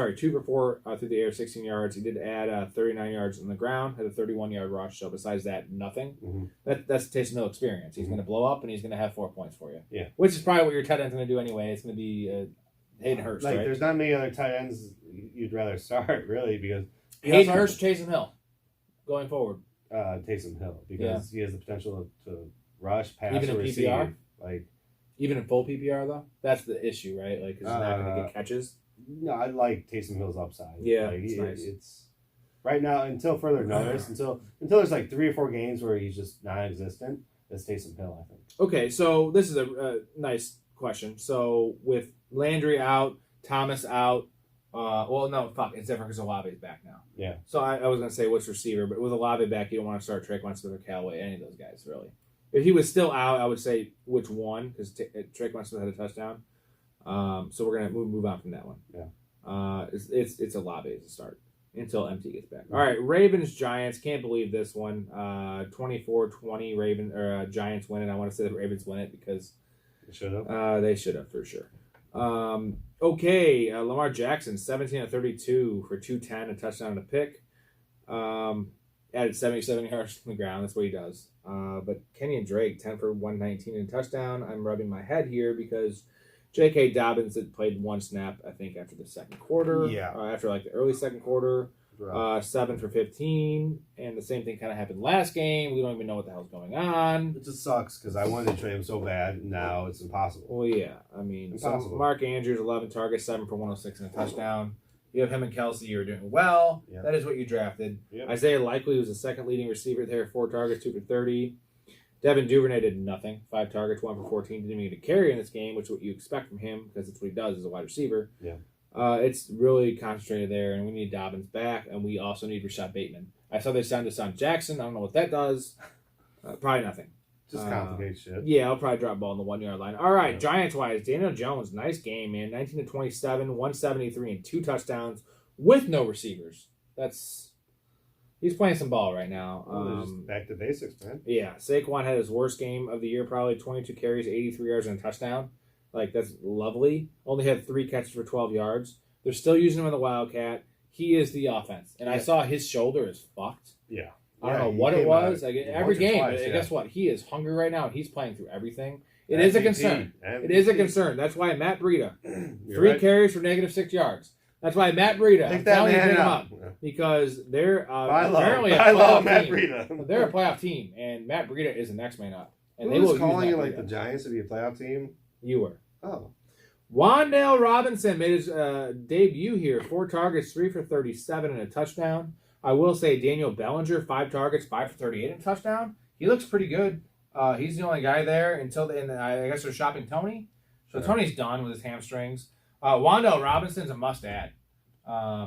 through the air, 16 yards. He did add 39 yards on the ground, had a 31-yard rush. So besides that, nothing. Mm-hmm. That's the Taysom Hill experience. He's going to blow up and he's going to have 4 points for you. Yeah, which is probably what your tight end's going to do anyway. It's going to be Hayden Hurst. Like there's not many other tight ends you'd rather start really because Hayden Hurst, Taysom Hill, going forward. Taysom Hill because he has the potential to rush, pass, even or in receive. PPR? Like even in full PPR though, that's the issue, right? Like, 'cause he's not going to get catches. No, I like Taysom Hill's upside. Yeah, like, nice. It's right now until further notice, until there's like 3 or 4 games where he's just non-existent. That's Taysom Hill, I think. Okay, so this is a nice question. So with Landry out, Thomas out. It's different because Olave's back now. Yeah. So I was going to say which receiver, but with Olave back, you don't want to start Traquan Smith or Callaway, any of those guys, really. If he was still out, I would say which one, because Traquan Smith had a touchdown. So we're going to move on from that one. Yeah. It's Olave as a start until MT gets back. All right, Ravens, Giants. Can't believe this one. 24-20 Giants win it. I want to say the Ravens win it because they should have. They should have for sure. Lamar Jackson, 17 of 32 for 210, a touchdown and a pick. Added 77 yards from the ground. That's what he does. But Kenyon Drake, 10 for 119 and a touchdown. I'm rubbing my head here because J.K. Dobbins had played 1 snap, I think, after the second quarter. Yeah. After like the early second quarter. 7 for 15. And the same thing kind of happened last game. We don't even know what the hell's going on. It just sucks because I wanted to trade him so bad. Now it's impossible. Well, yeah. I mean, so Mark Andrews, 11 targets, 7 for 106 and a touchdown. You have him and Kelsey. You're doing well. Yep. That is what you drafted. Yep. Isaiah Likely was the second leading receiver there. 4 targets, 2 for 30. Devin Duvernay did nothing. 5 targets, 1 for 14. Didn't even get a carry in this game, which is what you expect from him because it's what he does as a wide receiver. Yeah. It's really concentrated there, and we need Dobbins back, and we also need Rashad Bateman. I saw they signed Deshaun Jackson. I don't know what that does. Probably nothing. Just complicates shit. Yeah, I'll probably drop ball on the 1-yard line. All right, Giants-wise, Daniel Jones, nice game, man. 19 to 27, 173, and 2 touchdowns with no receivers. He's playing some ball right now. Just back to basics, man. Yeah, Saquon had his worst game of the year, probably 22 carries, 83 yards, and a touchdown. Like, that's lovely. Only had 3 catches for 12 yards. They're still using him in the Wildcat. He is the offense. And I saw his shoulder is fucked. Yeah. I don't know what it was. Like, every game. Twice, guess what? He is hungry right now, and he's playing through everything. It is a concern. It is a concern. That's why Matt Breida, 3 carries for -6 yards. That's why Matt Breida, I'm telling you to pick him up. Because they're apparently a playoff team. They're a playoff team, and Matt Breida is the next man up. And Who was calling you like the Giants to be a playoff team? You were. Oh. Wan'Dale Robinson made his debut here. 4 targets, 3 for 37 and a touchdown. I will say Daniel Bellinger, 5 targets, 5 for 38 and a touchdown. He looks pretty good. He's the only guy there until I guess they're shopping Tony. So Tony's done with his hamstrings. Wan'Dale Robinson's a must-add.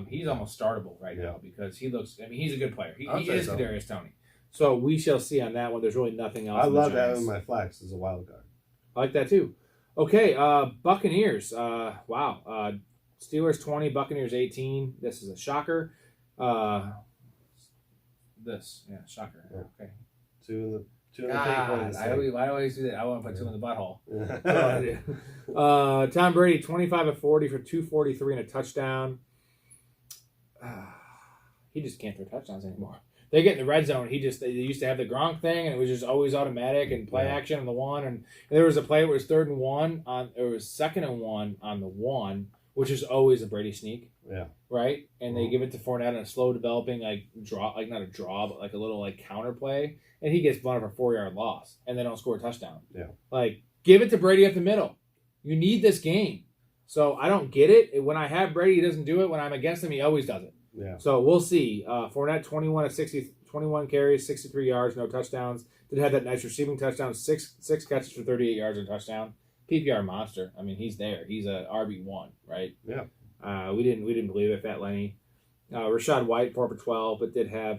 He's almost startable right now because he looks. I mean, he's a good player. He is Kadarius Toney. So we shall see on that one. There's really nothing else. I love having my flex as a wild card. I like that too. Okay, Buccaneers. Wow. Steelers 20, Buccaneers 18. This is a shocker. Shocker. Yeah. Okay. 2 in the I always do that. I want to put 2 in the butthole. Tom Brady, 25 of 40 for 243 and a touchdown. He just can't throw touchdowns anymore. They get in the red zone. They used to have the Gronk thing, and it was just always automatic and play action on the 1. And there was a play where it was 3rd and 1 it was 2nd and 1 on the 1, which is always a Brady sneak. Yeah. Right? And they give it to Fournette on a slow developing not a draw, but a little counter play, and he gets blown for a 4-yard loss, and they don't score a touchdown. Yeah. Give it to Brady up the middle. You need this game. So I don't get it. When I have Brady, he doesn't do it. When I'm against him, he always does it. Yeah. So we'll see. Fournette, 21 carries, 63 yards, no touchdowns. Did have that nice receiving touchdown, six catches for 38 yards and touchdown. PPR monster. I mean, he's there. He's a RB1, right? Yeah. We didn't believe it, Fat Lenny. Rashad White, 4 for 12, but did have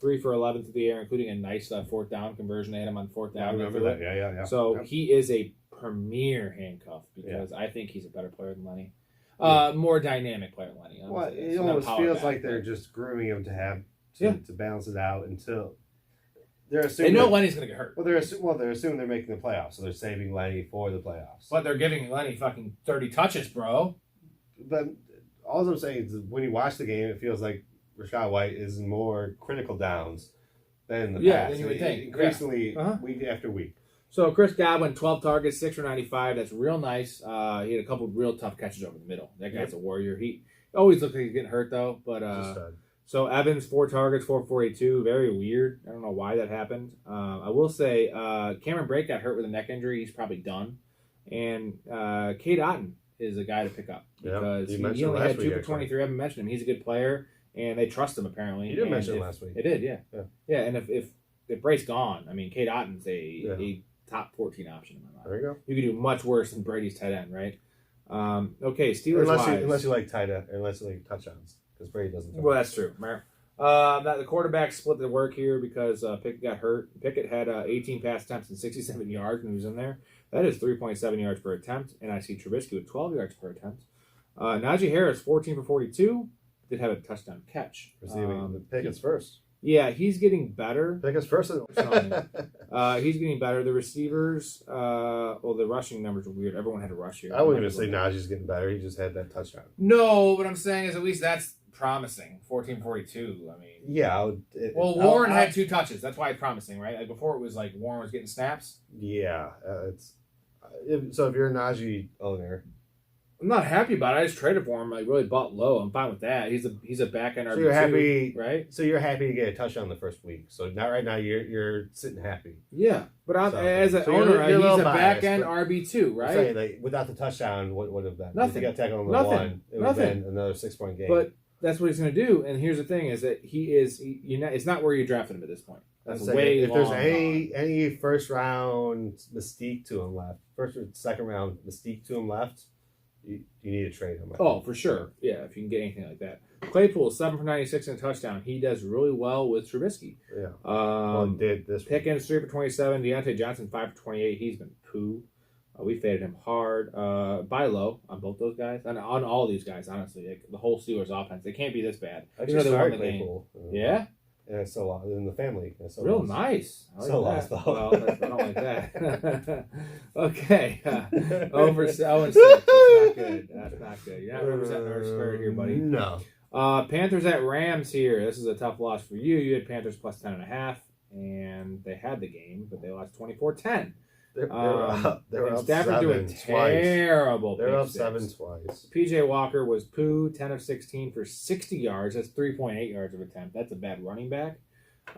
3 for 11 through the air, including a nice fourth down conversion. They had him on fourth down. I remember that. Yeah. So he is a premier handcuff because I think he's a better player than Lenny. More dynamic player than Lenny. Well, it almost feels like they're just grooming him to balance it out until they're assuming. They know Lenny's going to get hurt. Well, they're assuming they're making the playoffs, so they're saving Lenny for the playoffs. But they're giving Lenny fucking 30 touches, bro. But all I'm saying is when you watch the game, it feels like Rashad White is in more critical downs than the past. Than you would think. Increasingly, week after week. So Chris Godwin, 12 targets, 6 for 95. That's real nice. He had a couple of real tough catches over the middle. That guy's a warrior. He always looks like he's getting hurt, though. But so Evans, 4 targets, 4 for 42. Very weird. I don't know why that happened. I will say Cameron Brake got hurt with a neck injury. He's probably done. And Cade Otton is a guy to pick up because he only had 2 for 23. I haven't mentioned him. He's a good player, and they trust him apparently. You did mention him last week. It did, yeah. And if Brace's gone, I mean, Cade Otton's a top 14 option in my mind. There you go. You could do much worse than Brady's tight end, right? Okay, Steelers unless you like tight end, unless you like touchdowns, because Brady doesn't. Well, that's true. The quarterback split the work here because Pickett got hurt. Pickett had 18 pass attempts and 67 yards when he was in there. That is 3.7 yards per attempt, and I see Trubisky with 12 yards per attempt. Najee Harris, 14 for 42, did have a touchdown catch. Receiving Pickett's first. Yeah, he's getting better. Pickett's first. He's getting better. The receivers, the rushing numbers are weird. Everyone had a rush here. I wouldn't even say Najee's getting better. He just had that touchdown. No, what I'm saying is at least that's promising. 14-42. I mean, yeah. Warren had 2 touches. That's why it's promising, right? Like before, it was like Warren was getting snaps. Yeah, so if you're a Najee owner, I'm not happy about it. I just traded for him. I really bought low. I'm fine with that. He's a back end RB2. So you're happy, right? So you're happy to get a touchdown the first week. So not right now. You're sitting happy. Yeah, but as an owner, he's a back end RB2, right? Saying, like, without the touchdown, what would have been? Nothing. If you got tackled on the one, it would have been another 6-point game. But that's what he's going to do. And here's the thing: is that it's not where you drafted him at this point. That's way if long there's any first round mystique to him left, first or second round mystique to him left, you need to trade him. For sure. Yeah, if you can get anything like that. Claypool, 7 for 96 and a touchdown. He does really well with Trubisky. Yeah. He did this. Pickens, 3 for 27. Deontay Johnson, 5 for 28. He's been poo. We faded him hard. Buy low on both those guys. And on all these guys, honestly. Like, the whole Steelers offense. They can't be this bad. Actually, they won the Claypool. game. Yeah? And it's so lost in the family. Real nice. I like so that. lost though. Well, I don't like that. Okay. Over 0-6. That's not good. That's not good. You're not representing our spirit here, buddy. No. Panthers at Rams here. This is a tough loss for you. You had Panthers plus 10.5, and they had the game, but they lost 24-10. They were up Stafford doing terrible. They were up 7 twice. PJ Walker was poo, 10 of 16 for 60 yards. That's 3.8 yards of attempt. That's a bad running back.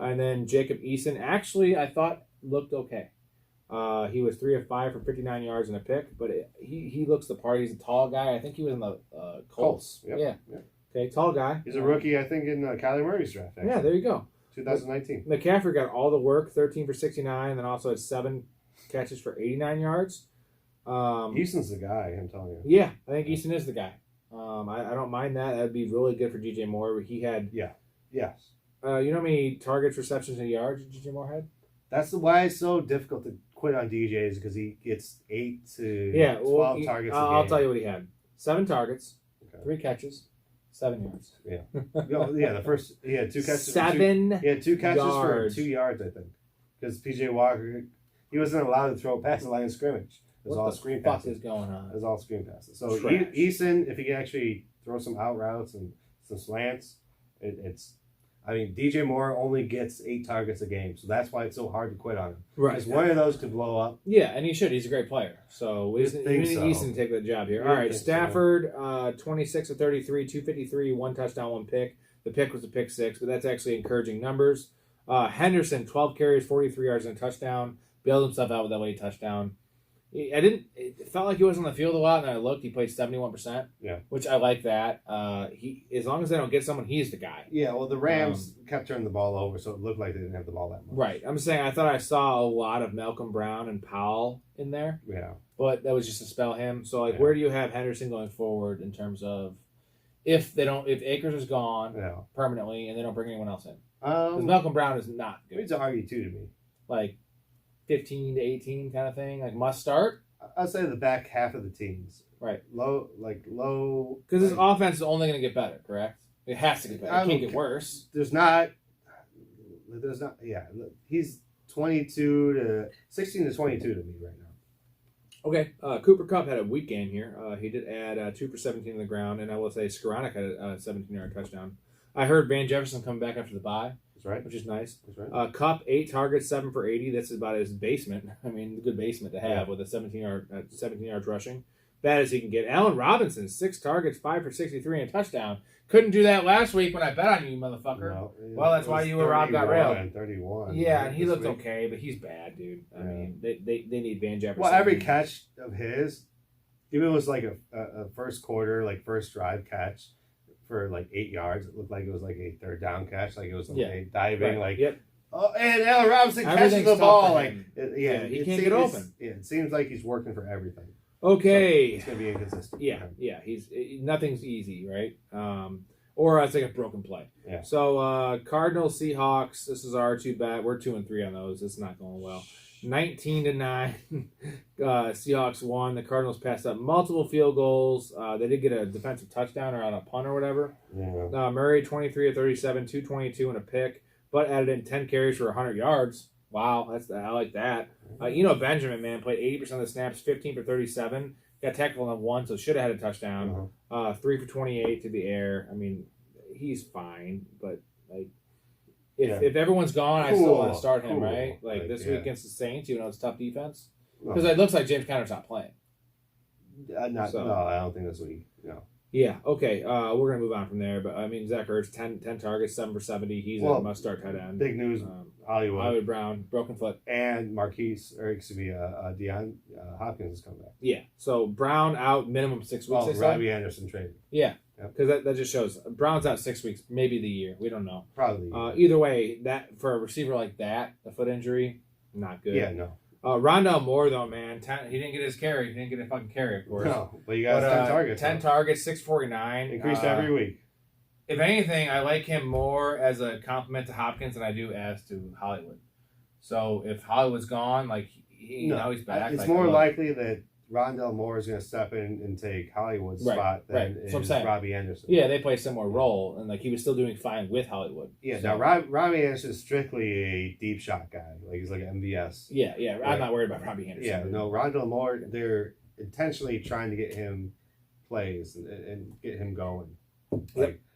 And then Jacob Eason, actually, I thought looked okay. He was 3 of 5 for 59 yards and a pick, but he looks the part. He's a tall guy. I think he was in the Colts. Yep. Yeah. Okay, tall guy. He's a rookie, I think, in Kyler Murray's draft. Actually. Yeah, there you go. 2019. McCaffrey got all the work, 13 for 69, and then also had 7 catches for 89 yards. Easton's the guy, I'm telling you. Yeah, I think Easton is the guy. I don't mind that. That'd be really good for DJ Moore. He had... Yeah. Yes. You know how many targets, receptions, and yards DJ Moore had? That's why it's so difficult to quit on DJs, because he gets 8 to 12 targets a game. I'll tell you what he had. 7 targets, 3 catches, 7 yards. Yeah. The first... He had 2 catches. 7 He had 2 catches yards. for 2 yards, I think. Because PJ Walker... He wasn't allowed to throw a pass at line of scrimmage. It was all screen passes. What the fuck is going on? It was all screen passes. So Eason, if he can actually throw some out routes and some slants, it's... I mean, DJ Moore only gets 8 targets a game, so that's why it's so hard to quit on him. Right. Because one of those could blow up. Yeah, and he should. He's a great player. So we need Eason to take the job here. All right, Stafford, 26 of 33, 253, 1 touchdown, 1 pick. The pick was a pick 6, but that's actually encouraging numbers. Henderson, 12 carries, 43 yards and a touchdown. Bailed himself out with that late touchdown. It felt like he was on the field a lot, and I looked. He played 71%. Yeah, which I like that. As long as they don't get someone, he's the guy. Yeah, well, the Rams kept turning the ball over, so it looked like they didn't have the ball that much. Right. I'm saying I thought I saw a lot of Malcolm Brown and Powell in there. Yeah, but that was just to spell him. So where do you have Henderson going forward in terms of if Akers is gone permanently and they don't bring anyone else in? Because Malcolm Brown is not good. He's an RB2 to me. Like 15 to 18 kind of thing, like must start. I'd say the back half of the teams. Right. Low. Because his offense is only going to get better, correct? It has to get better. It can't get worse. There's not. Yeah, he's 16 to 22 to me right now. Okay, Cooper Kupp had a weak game here. He did add 2 for 17 on the ground, and I will say Skoranek had a 17-yard touchdown. I heard Van Jefferson come back after the bye. That's right. Which is nice. That's right. Kupp, 8 targets, 7 for 80. That's about his basement. I mean, good basement to have with a 17 yards rushing. Bad as he can get. Allen Robinson, 6 targets, 5 for 63 and a touchdown. Couldn't do that last week when I bet on you, motherfucker. No, well, that's why you and Rob got railed. 31. Yeah, and he looked okay, but he's bad, dude. I mean, they need Van Jefferson. Well, every catch of his, even if it was like a first quarter, like first drive catch for like 8 yards, it looked like it was like a third down catch, like it was like a diving, oh, and Allen Robinson catches the ball, he can't get open. Yeah, it seems like he's working for everything. Okay, so it's gonna be inconsistent. Yeah. He's nothing's easy, right? Or it's like a broken play. Yeah. So Cardinals, Seahawks. This is our 2 bet. We're 2-3 on those. It's not going well. 19-9. Seahawks won. The Cardinals passed up multiple field goals. They did get a defensive touchdown or on a punt or whatever. Yeah. Murray 23 of 37, 222 and a pick, but added in 10 carries for 100 yards. Wow, I like that. Benjamin, man, played 80% of the snaps, 15 for 37. Got tackled on 1, so should have had a touchdown. 3 for 28 to the air. I mean, he's fine, but if everyone's gone, I still want to start him, right? Like this week against the Saints, it's tough defense. Because it looks like James Conner's not playing. No, I don't think this week. No. Yeah, okay. We're going to move on from there. But, I mean, Zach Ertz, 10 targets, 7 for 70. He's a must-start tight end. Big news, Hollywood Brown, broken foot. And Deion Hopkins is coming back. Yeah, so Brown out minimum 6 weeks. Oh, Robbie Anderson traded. Yeah, because that just shows. Brown's out 6 weeks, maybe the year. We don't know. Probably. Either way, that for a receiver like that, a foot injury, not good. Yeah, no. Rondell Moore, though, man, he didn't get his carry. He didn't get a fucking carry, of course. No, but you got 10 targets. 10 targets, 649. Increased every week. If anything, I like him more as a compliment to Hopkins than I do as to Hollywood. So if Hollywood's gone, now he's back. It's more likely that Rondell Moore is going to step in and take Hollywood's spot than Robbie Anderson. Yeah, they play a similar role, and he was still doing fine with Hollywood. Yeah, so. Now Robbie Anderson is strictly a deep shot guy. He's like an MVS. Yeah, I'm not worried about Robbie Anderson. Yeah, no, Rondell Moore, they're intentionally trying to get him plays and get him going.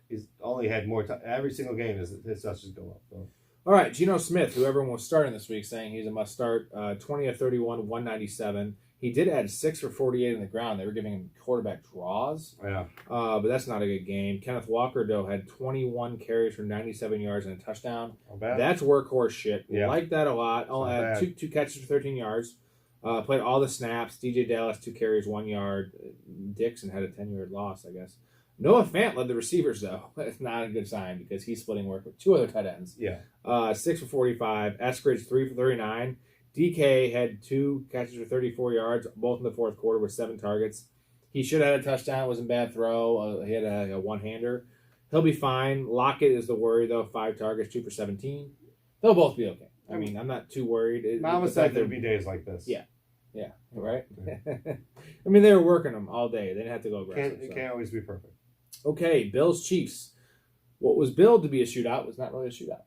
He's only had more time. Every single game, his touches go up. So. All right, Geno Smith, who everyone was starting this week, saying he's a must-start. 20 of 31, 197. He did add 6 for 48 on the ground. They were giving him quarterback draws. Yeah. But that's not a good game. Kenneth Walker, though, had 21 carries for 97 yards and a touchdown. Not bad. That's workhorse shit. Yeah. Like that a lot. Only had two catches for 13 yards. Played all the snaps. DJ Dallas, 2 carries, 1 yard. Dixon had a 10-yard loss, I guess. Noah Fant led the receivers, though. That's not a good sign because he's splitting work with 2 other tight ends. Yeah. 6 for 45. Eskridge, 3 for 39. DK had 2 catches for 34 yards, both in the fourth quarter with 7 targets. He should have had a touchdown. It wasn't a bad throw. He had a one-hander. He'll be fine. Lockett is the worry, though. 5 targets, 2 for 17. They'll both be okay. I mean, I'm not too worried. Mama said there'd be days like this. Yeah. Yeah, right? Yeah. I mean, they were working them all day. They didn't have to go aggressive. It can't always be perfect. Okay, Bills-Chiefs. What was billed to be a shootout was not really a shootout.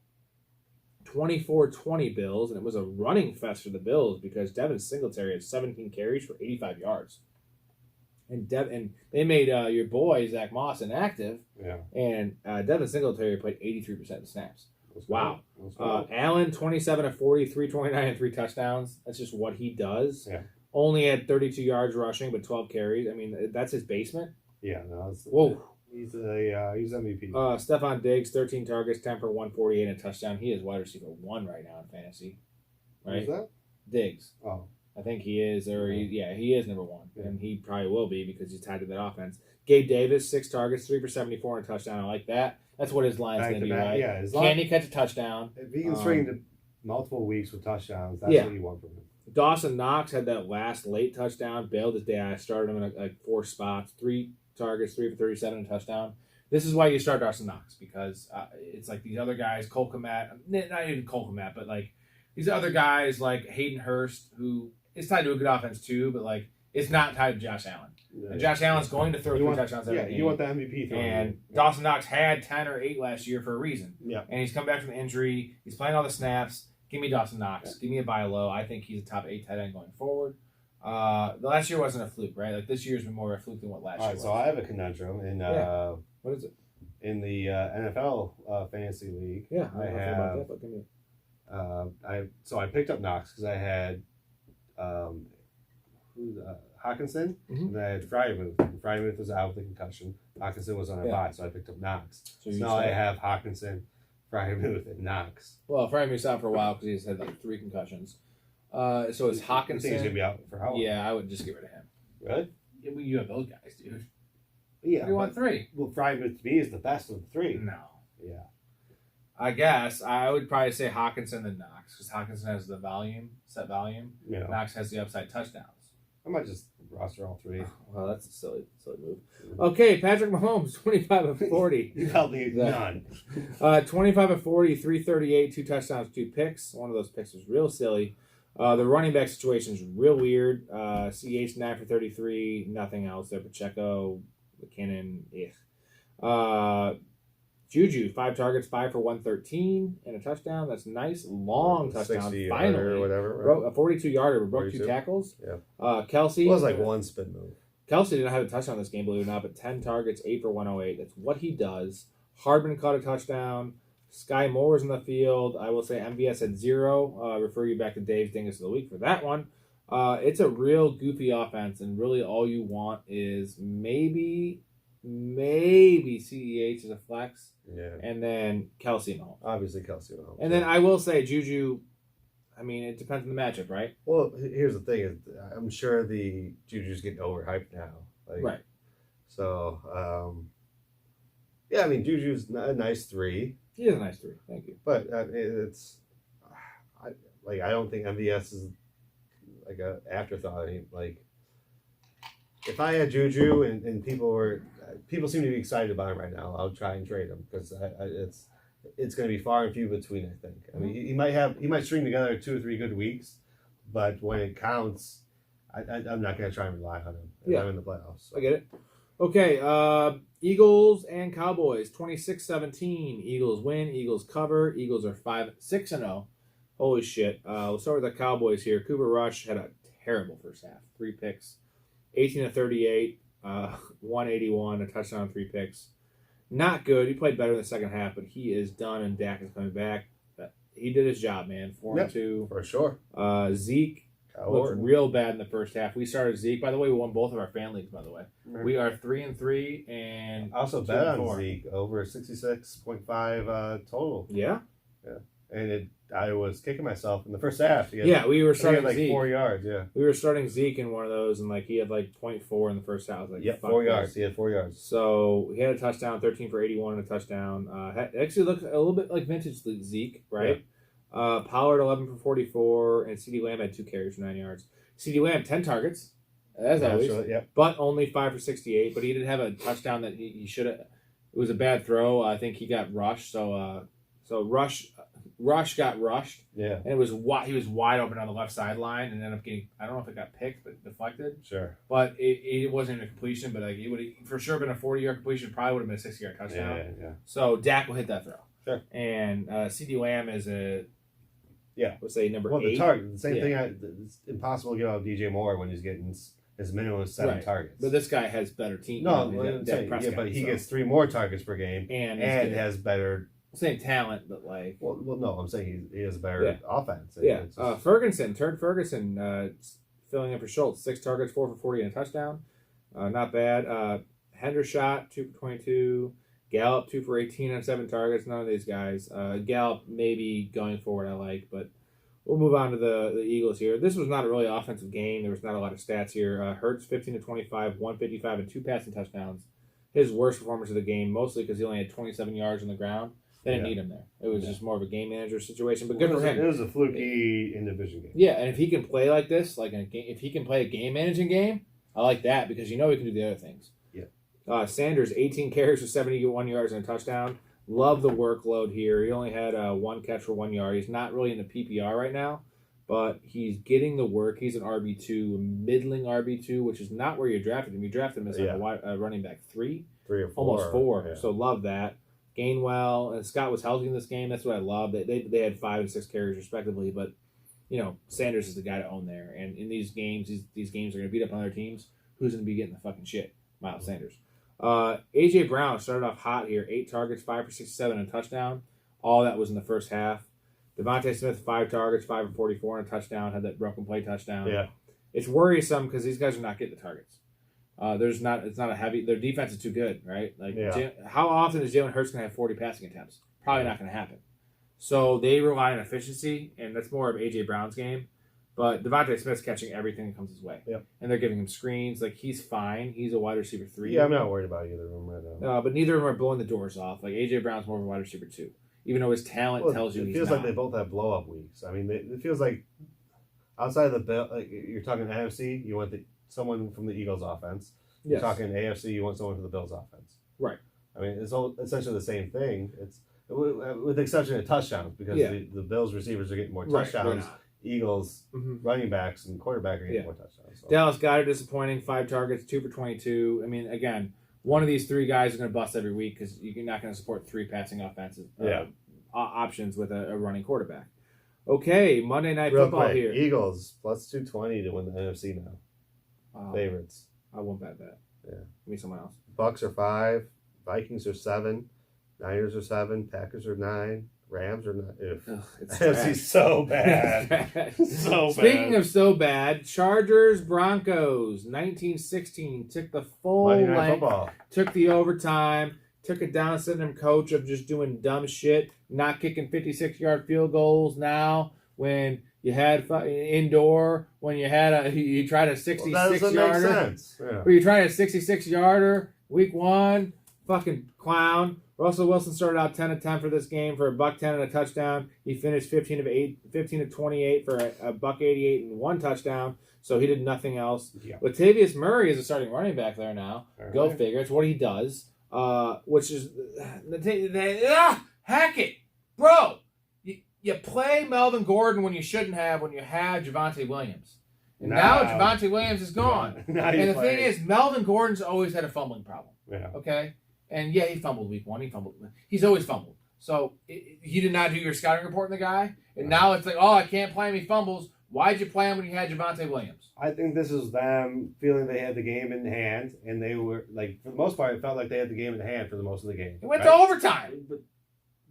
24-20 Bills, and it was a running fest for the Bills because Devin Singletary had 17 carries for 85 yards. And they made your boy, Zach Moss, inactive. Yeah. And Devin Singletary played 83% of the snaps. Wow. Allen, 27 of 40, 329, and 3 touchdowns. That's just what he does. Yeah. Only had 32 yards rushing, but 12 carries. I mean, that's his basement. Yeah. No, whoa. He's MVP. Stephon Diggs, 13 targets, 10 for 148 and a touchdown. He is wide receiver 1 right now in fantasy. Right? Who's that? Diggs. Oh. I think he is, he is number one, and he probably will be because he's tied to that offense. Gabe Davis, 6 targets, 3 for 74 and a touchdown. I like that. That's what his line's going to be, right? Yeah, can he catch a touchdown? If he can string to multiple weeks with touchdowns, that's what you want from him. Dawson Knox had that last late touchdown, bailed his day. I started him in like 4 spots, 3 targets, 3 for 37 and a touchdown. This is why you start Dawson Knox, because it's like these other guys, Cole Kmet, not even Cole Kmet, but like these other guys like Hayden Hurst, who is tied to a good offense too, but like it's not tied to Josh Allen. Yeah. And Josh Allen's going to throw 3 touchdowns every game. You want the MVP throw. And Dawson Knox had 10 or 8 last year for a reason. Yeah. And he's come back from injury. He's playing all the snaps. Give me Dawson Knox. Give me a buy low. I think he's a top 8 tight end going forward. The last year wasn't a fluke, right? Like this year's been more of a fluke than what last year was. So I have a conundrum in what is it? In the NFL fantasy league. Yeah, I have. About that, but give me. I picked up Knox because I had Hawkinson, and I had Fryermuth. Fryermuth was out with a concussion. Hawkinson was on a bye, so I picked up Knox. So now I have Hawkinson, Fryermuth, and Knox. Well, Fryermuth's out for a while because he's had like 3 concussions. So it's Hawkinson. I think he's gonna be out for how long? Yeah, I would just get rid of him. Really? Yeah, well, you have those guys, dude. Yeah. You want 3? Well, Fryermuth to me is the best of the 3. No. Yeah. I guess I would probably say Hawkinson and Knox because Hawkinson has the set volume. Yeah. Knox has the upside touchdowns. I might just roster all 3. Well, that's a silly move. Okay, Patrick Mahomes, 25 of 40. You called me none. 25 of 40, 338, 2 touchdowns, 2 picks. One of those picks was real silly. The running back situation is real weird. CH 9 for 33, nothing else there. Pacheco, McKinnon, Juju, 5 targets, 5 for 113 and a touchdown. That's nice. Long touchdown. Finally. Or whatever. Right? Broke a 42-yarder. Broke 2 tackles. Yeah. Kelsey. It was like one spin move. Kelsey didn't have a touchdown this game, believe it or not, but 10 targets, 8 for 108. That's what he does. Hardman caught a touchdown. Sky Moore was in the field. I will say MVS had 0. Refer you back to Dave's Dingus of the Week for that one. It's a real goofy offense, and really all you want is maybe CEH as a flex. Yeah. And then Kelsey and Mahomes. Obviously Kelsey and Mahomes. And then I will say Juju, I mean, it depends on the matchup, right? Well, here's the thing. Is I'm sure the Juju's getting overhyped now. Right. So, I mean, Juju's a nice 3. He is a nice 3. Thank you. But I don't think MVS is like an afterthought. I mean, like, if I had Juju and people seem to be excited about him right now, I'll try and trade him because it's going to be far and few between. I think. I mean, he might string together 2 or 3 good weeks, but when it counts, I'm not going to try and rely on him. I'm in the playoffs. So. I get it. Okay, Eagles and Cowboys, 26-17. Eagles win. Eagles cover. Eagles are 5-6-0. Holy shit. We'll start with the Cowboys here. Cooper Rush had a terrible first half. 3 picks. 18 of 38, 181, a touchdown, 3 picks. Not good. He played better in the second half, but he is done, and Dak is coming back. He did his job, man. 4-2. For sure. Zeke looked real bad in the first half. We started Zeke. By the way, we won both of our fan leagues, by the way. Mm-hmm. We are 3-3, and I also bet on Zeke over 66.5 total. Yeah? Yeah. And I was kicking myself in the first half. We were starting like Zeke. 4 yards, We were starting Zeke in one of those, and he had 0.4 in the first half. 4 yards. He had 4 yards. So he had a touchdown, 13 for 81 and a touchdown. Actually looked a little bit like vintage Zeke, right? Yeah. Pollard 11 for 44, and CeeDee Lamb had 2 carries for 9 yards. CeeDee Lamb 10 targets, as always, but only 5 for 68. But he did have a touchdown that he should have. It was a bad throw. I think he got rushed. So Rush got rushed. Yeah. And he was wide open on the left sideline and ended up getting, I don't know if it got picked, but deflected. Sure. But it wasn't a completion, but it would have for sure been a 40-yard completion, probably would have been a 60-yard touchdown. Yeah. So Dak will hit that throw. Sure. And CeeDee Lamb is let's say number 8. Well, the target, the same thing, it's impossible to get out of DJ Moore when he's getting his minimum is 7 targets. But this guy has better team. No, but he gets 3 more targets per game and has better... Same talent, but Well, no, I'm saying he has a better offense. Yeah. Turd Ferguson, filling in for Schultz. 6 targets, 4 for 40 and a touchdown. Not bad. Hendershot, 2 for 22. Gallup, 2 for 18 on 7 targets. None of these guys. Gallup maybe going forward I like, but We'll move on to the Eagles here. This was not a really offensive game. There was not a lot of stats here. Hurts 15 to 25, 155, and 2 passing touchdowns. His worst performance of the game, mostly because he only had 27 yards on the ground. They didn't need him there. It was just more of a game manager situation, but good for him. It was a fluky in-division game. Yeah, and if he can play like this, if he can play a game-managing game, I like that because he can do the other things. Yeah. Sanders, 18 carries for 71 yards and a touchdown. Love the workload here. He only had 1 catch for 1 yard. He's not really in the PPR right now, but he's getting the work. He's an RB2, a middling RB2, which is not where you drafted him. You drafted him as a running back 3. 3 or 4. Almost 4. Yeah. So love that. Gainwell and Scott was healthy in this game. That's what I love. They had 5 and 6 carries respectively, but Sanders is the guy to own there. And in these games, these games are going to beat up on other teams. Who's going to be getting the fucking shit? Miles Sanders. A.J. Brown started off hot here. 8 targets, 5 for 67 and a touchdown. All that was in the first half. Devontae Smith, 5 targets, 5 for 44 and a touchdown. Had that broken play touchdown. Yeah. It's worrisome because these guys are not getting the targets. It's not a heavy. Their defense is too good, right? How often is Jalen Hurts going to have 40 passing attempts? Probably not going to happen. So they rely on efficiency, and that's more of A.J. Brown's game. But Devontae Smith's catching everything that comes his way. Yep. And they're giving him screens. He's fine. He's a wide receiver 3. Yeah, I'm not worried about either of them right now. But neither of them are blowing the doors off. A.J. Brown's more of a wide receiver 2. Even though his talent tells you he's not. It feels like they both have blow-up weeks. I mean, it feels like outside of the Bill, you're talking NFC, you want someone from the Eagles offense. You're talking AFC, you want someone from the Bills offense. Right. I mean, it's all essentially the same thing. It's with the exception of touchdowns because the Bills receivers are getting more touchdowns. Eagles running backs and quarterback are getting more touchdowns. So. Dallas Goedert disappointing. 5 targets, 2 for 22. I mean, again, one of these 3 guys is going to bust every week because you're not going to support 3 passing offensive options with a running quarterback. Okay, Monday Night Football here. Eagles plus 220 to win the NFC now. Favorites. I won't bet that. Yeah. Give me someone else. Bucks are 5. Vikings are 7. Niners are 7. Packers are 9. Rams are 9. It's so bad. So Speaking of so bad, Chargers, Broncos, 1916 took the full Monday Night length, Football. Took the overtime, took it down to sitting coach of just doing dumb shit, not kicking 56-yard field goals now when you had indoor, when you tried a 66-yarder. Yeah. Or you tried a 66-yarder week 1, fucking clown. Russell Wilson started out 10 of 10 for this game for $110 and a touchdown. He finished 15 of 28 for a $188 and 1 touchdown. So he did nothing else. Yeah. Latavius Murray is a starting running back there now. Right. Go figure. It's what he does. Which is heck it, bro. You play Melvin Gordon when you shouldn't have when you had Javonte Williams. And now Javonte Williams is gone. And the thing is, Melvin Gordon's always had a fumbling problem. Yeah. Okay? And he fumbled week 1. He's always fumbled. So you did not do your scouting report on the guy. And now it's like, I can't play him. He fumbles. Why'd you play him when you had Javonte Williams? I think this is them feeling they had the game in hand. And they were, for the most part, it felt like they had the game in hand for the most of the game. It went to overtime. But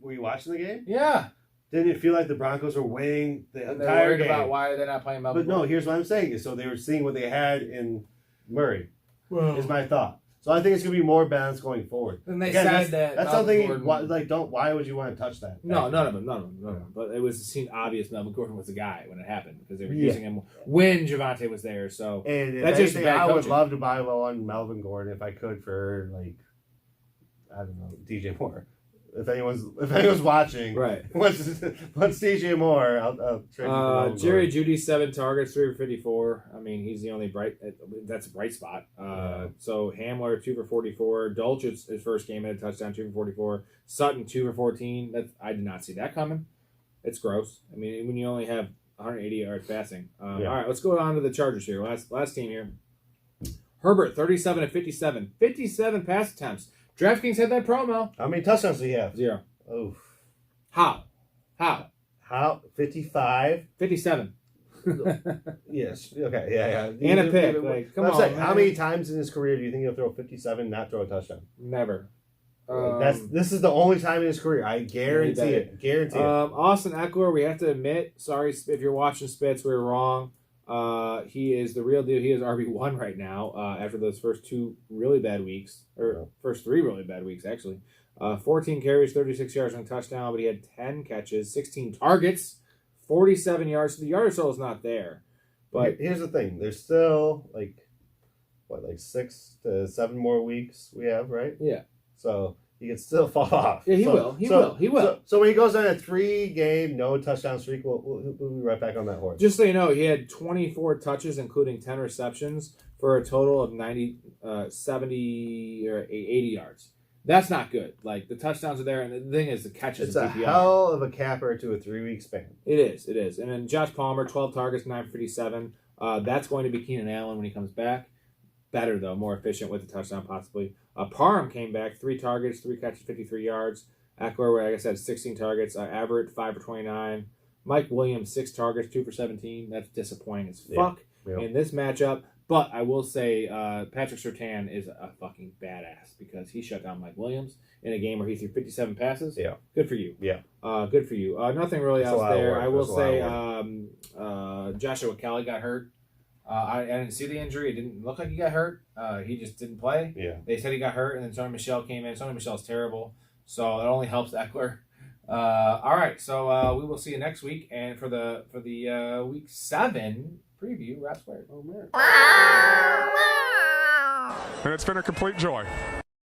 were you watching the game? Yeah. Didn't it feel like the Broncos were winning the and entire worried game? About why they're not playing Melvin Gordon? No, here's what I'm saying. So they were seeing what they had in Murray, is my thought. So I think it's going to be more balanced going forward. And they said that. That's something. Why would you want to touch that? No, none of them. But it seemed obvious Melvin Gordon was the guy when it happened because they were using him when Javonte was there. So that's just I would love to buy low on Melvin Gordon if I could for I don't know, DJ Moore. If anyone's watching, right? Once DJ Moore, I'll trade Jerry Jeudy 7 targets, 3 for 54. I mean, he's the only that's a bright spot. So Hamler 2 for 44. Dulcich his first game had a touchdown, 2 for 44. Sutton 2 for 14. I did not see that coming. It's gross. I mean, when you only have 180 yards passing. All right, let's go on to the Chargers here. Last team here. Herbert 37 of 57. 57 pass attempts. DraftKings had that promo. How many touchdowns do you have? 0. Oof. How? 55? 57. Yes. Okay. Yeah. And a pick. Come on. How many times in his career do you think he'll throw 57 not throw a touchdown? Never. This is the only time in his career. I guarantee it. Austin Eckler, we have to admit, sorry if you're watching Spitz, we were wrong. He is the real deal. He is RB1 right now after those first 2 really bad weeks, or first 3 really bad weeks, actually. 14 carries, 36 yards and a touchdown, but he had 10 catches, 16 targets, 47 yards. So the yardage total is not there. But here's the thing. There's still, like 6 to 7 more weeks we have, right? Yeah. So he can still fall off. Yeah, he will. He will. So when he goes on a 3-game, no touchdown streak, we'll be right back on that horse. Just so you know, he had 24 touches, including 10 receptions, for a total of 70 or 80 yards. That's not good. Like, the touchdowns are there, and the thing is, the catches. It's a hell of a capper to a 3-week span. It is. And then Josh Palmer, 12 targets, 957. That's going to be Keenan Allen when he comes back. Better, though, more efficient with the touchdown, possibly. Parham came back, 3 targets, 3 catches, 53 yards. Eckler, like I said, 16 targets. Averett, 5 for 29. Mike Williams, 6 targets, 2 for 17. That's disappointing as fuck in this matchup. But I will say Patrick Surtain is a fucking badass because he shut down Mike Williams in a game where he threw 57 passes. Yeah. Good for you. Yeah. Good for you. Nothing really else there. I will say Joshua Kelly got hurt. I didn't see the injury. It didn't look like he got hurt. He just didn't play. Yeah. They said he got hurt, and then Sony Michel came in. Sony Michel's terrible, so it only helps Eckler. All right, so we will see you next week, and for the week 7 preview, Rap Squared. And it's been a complete joy.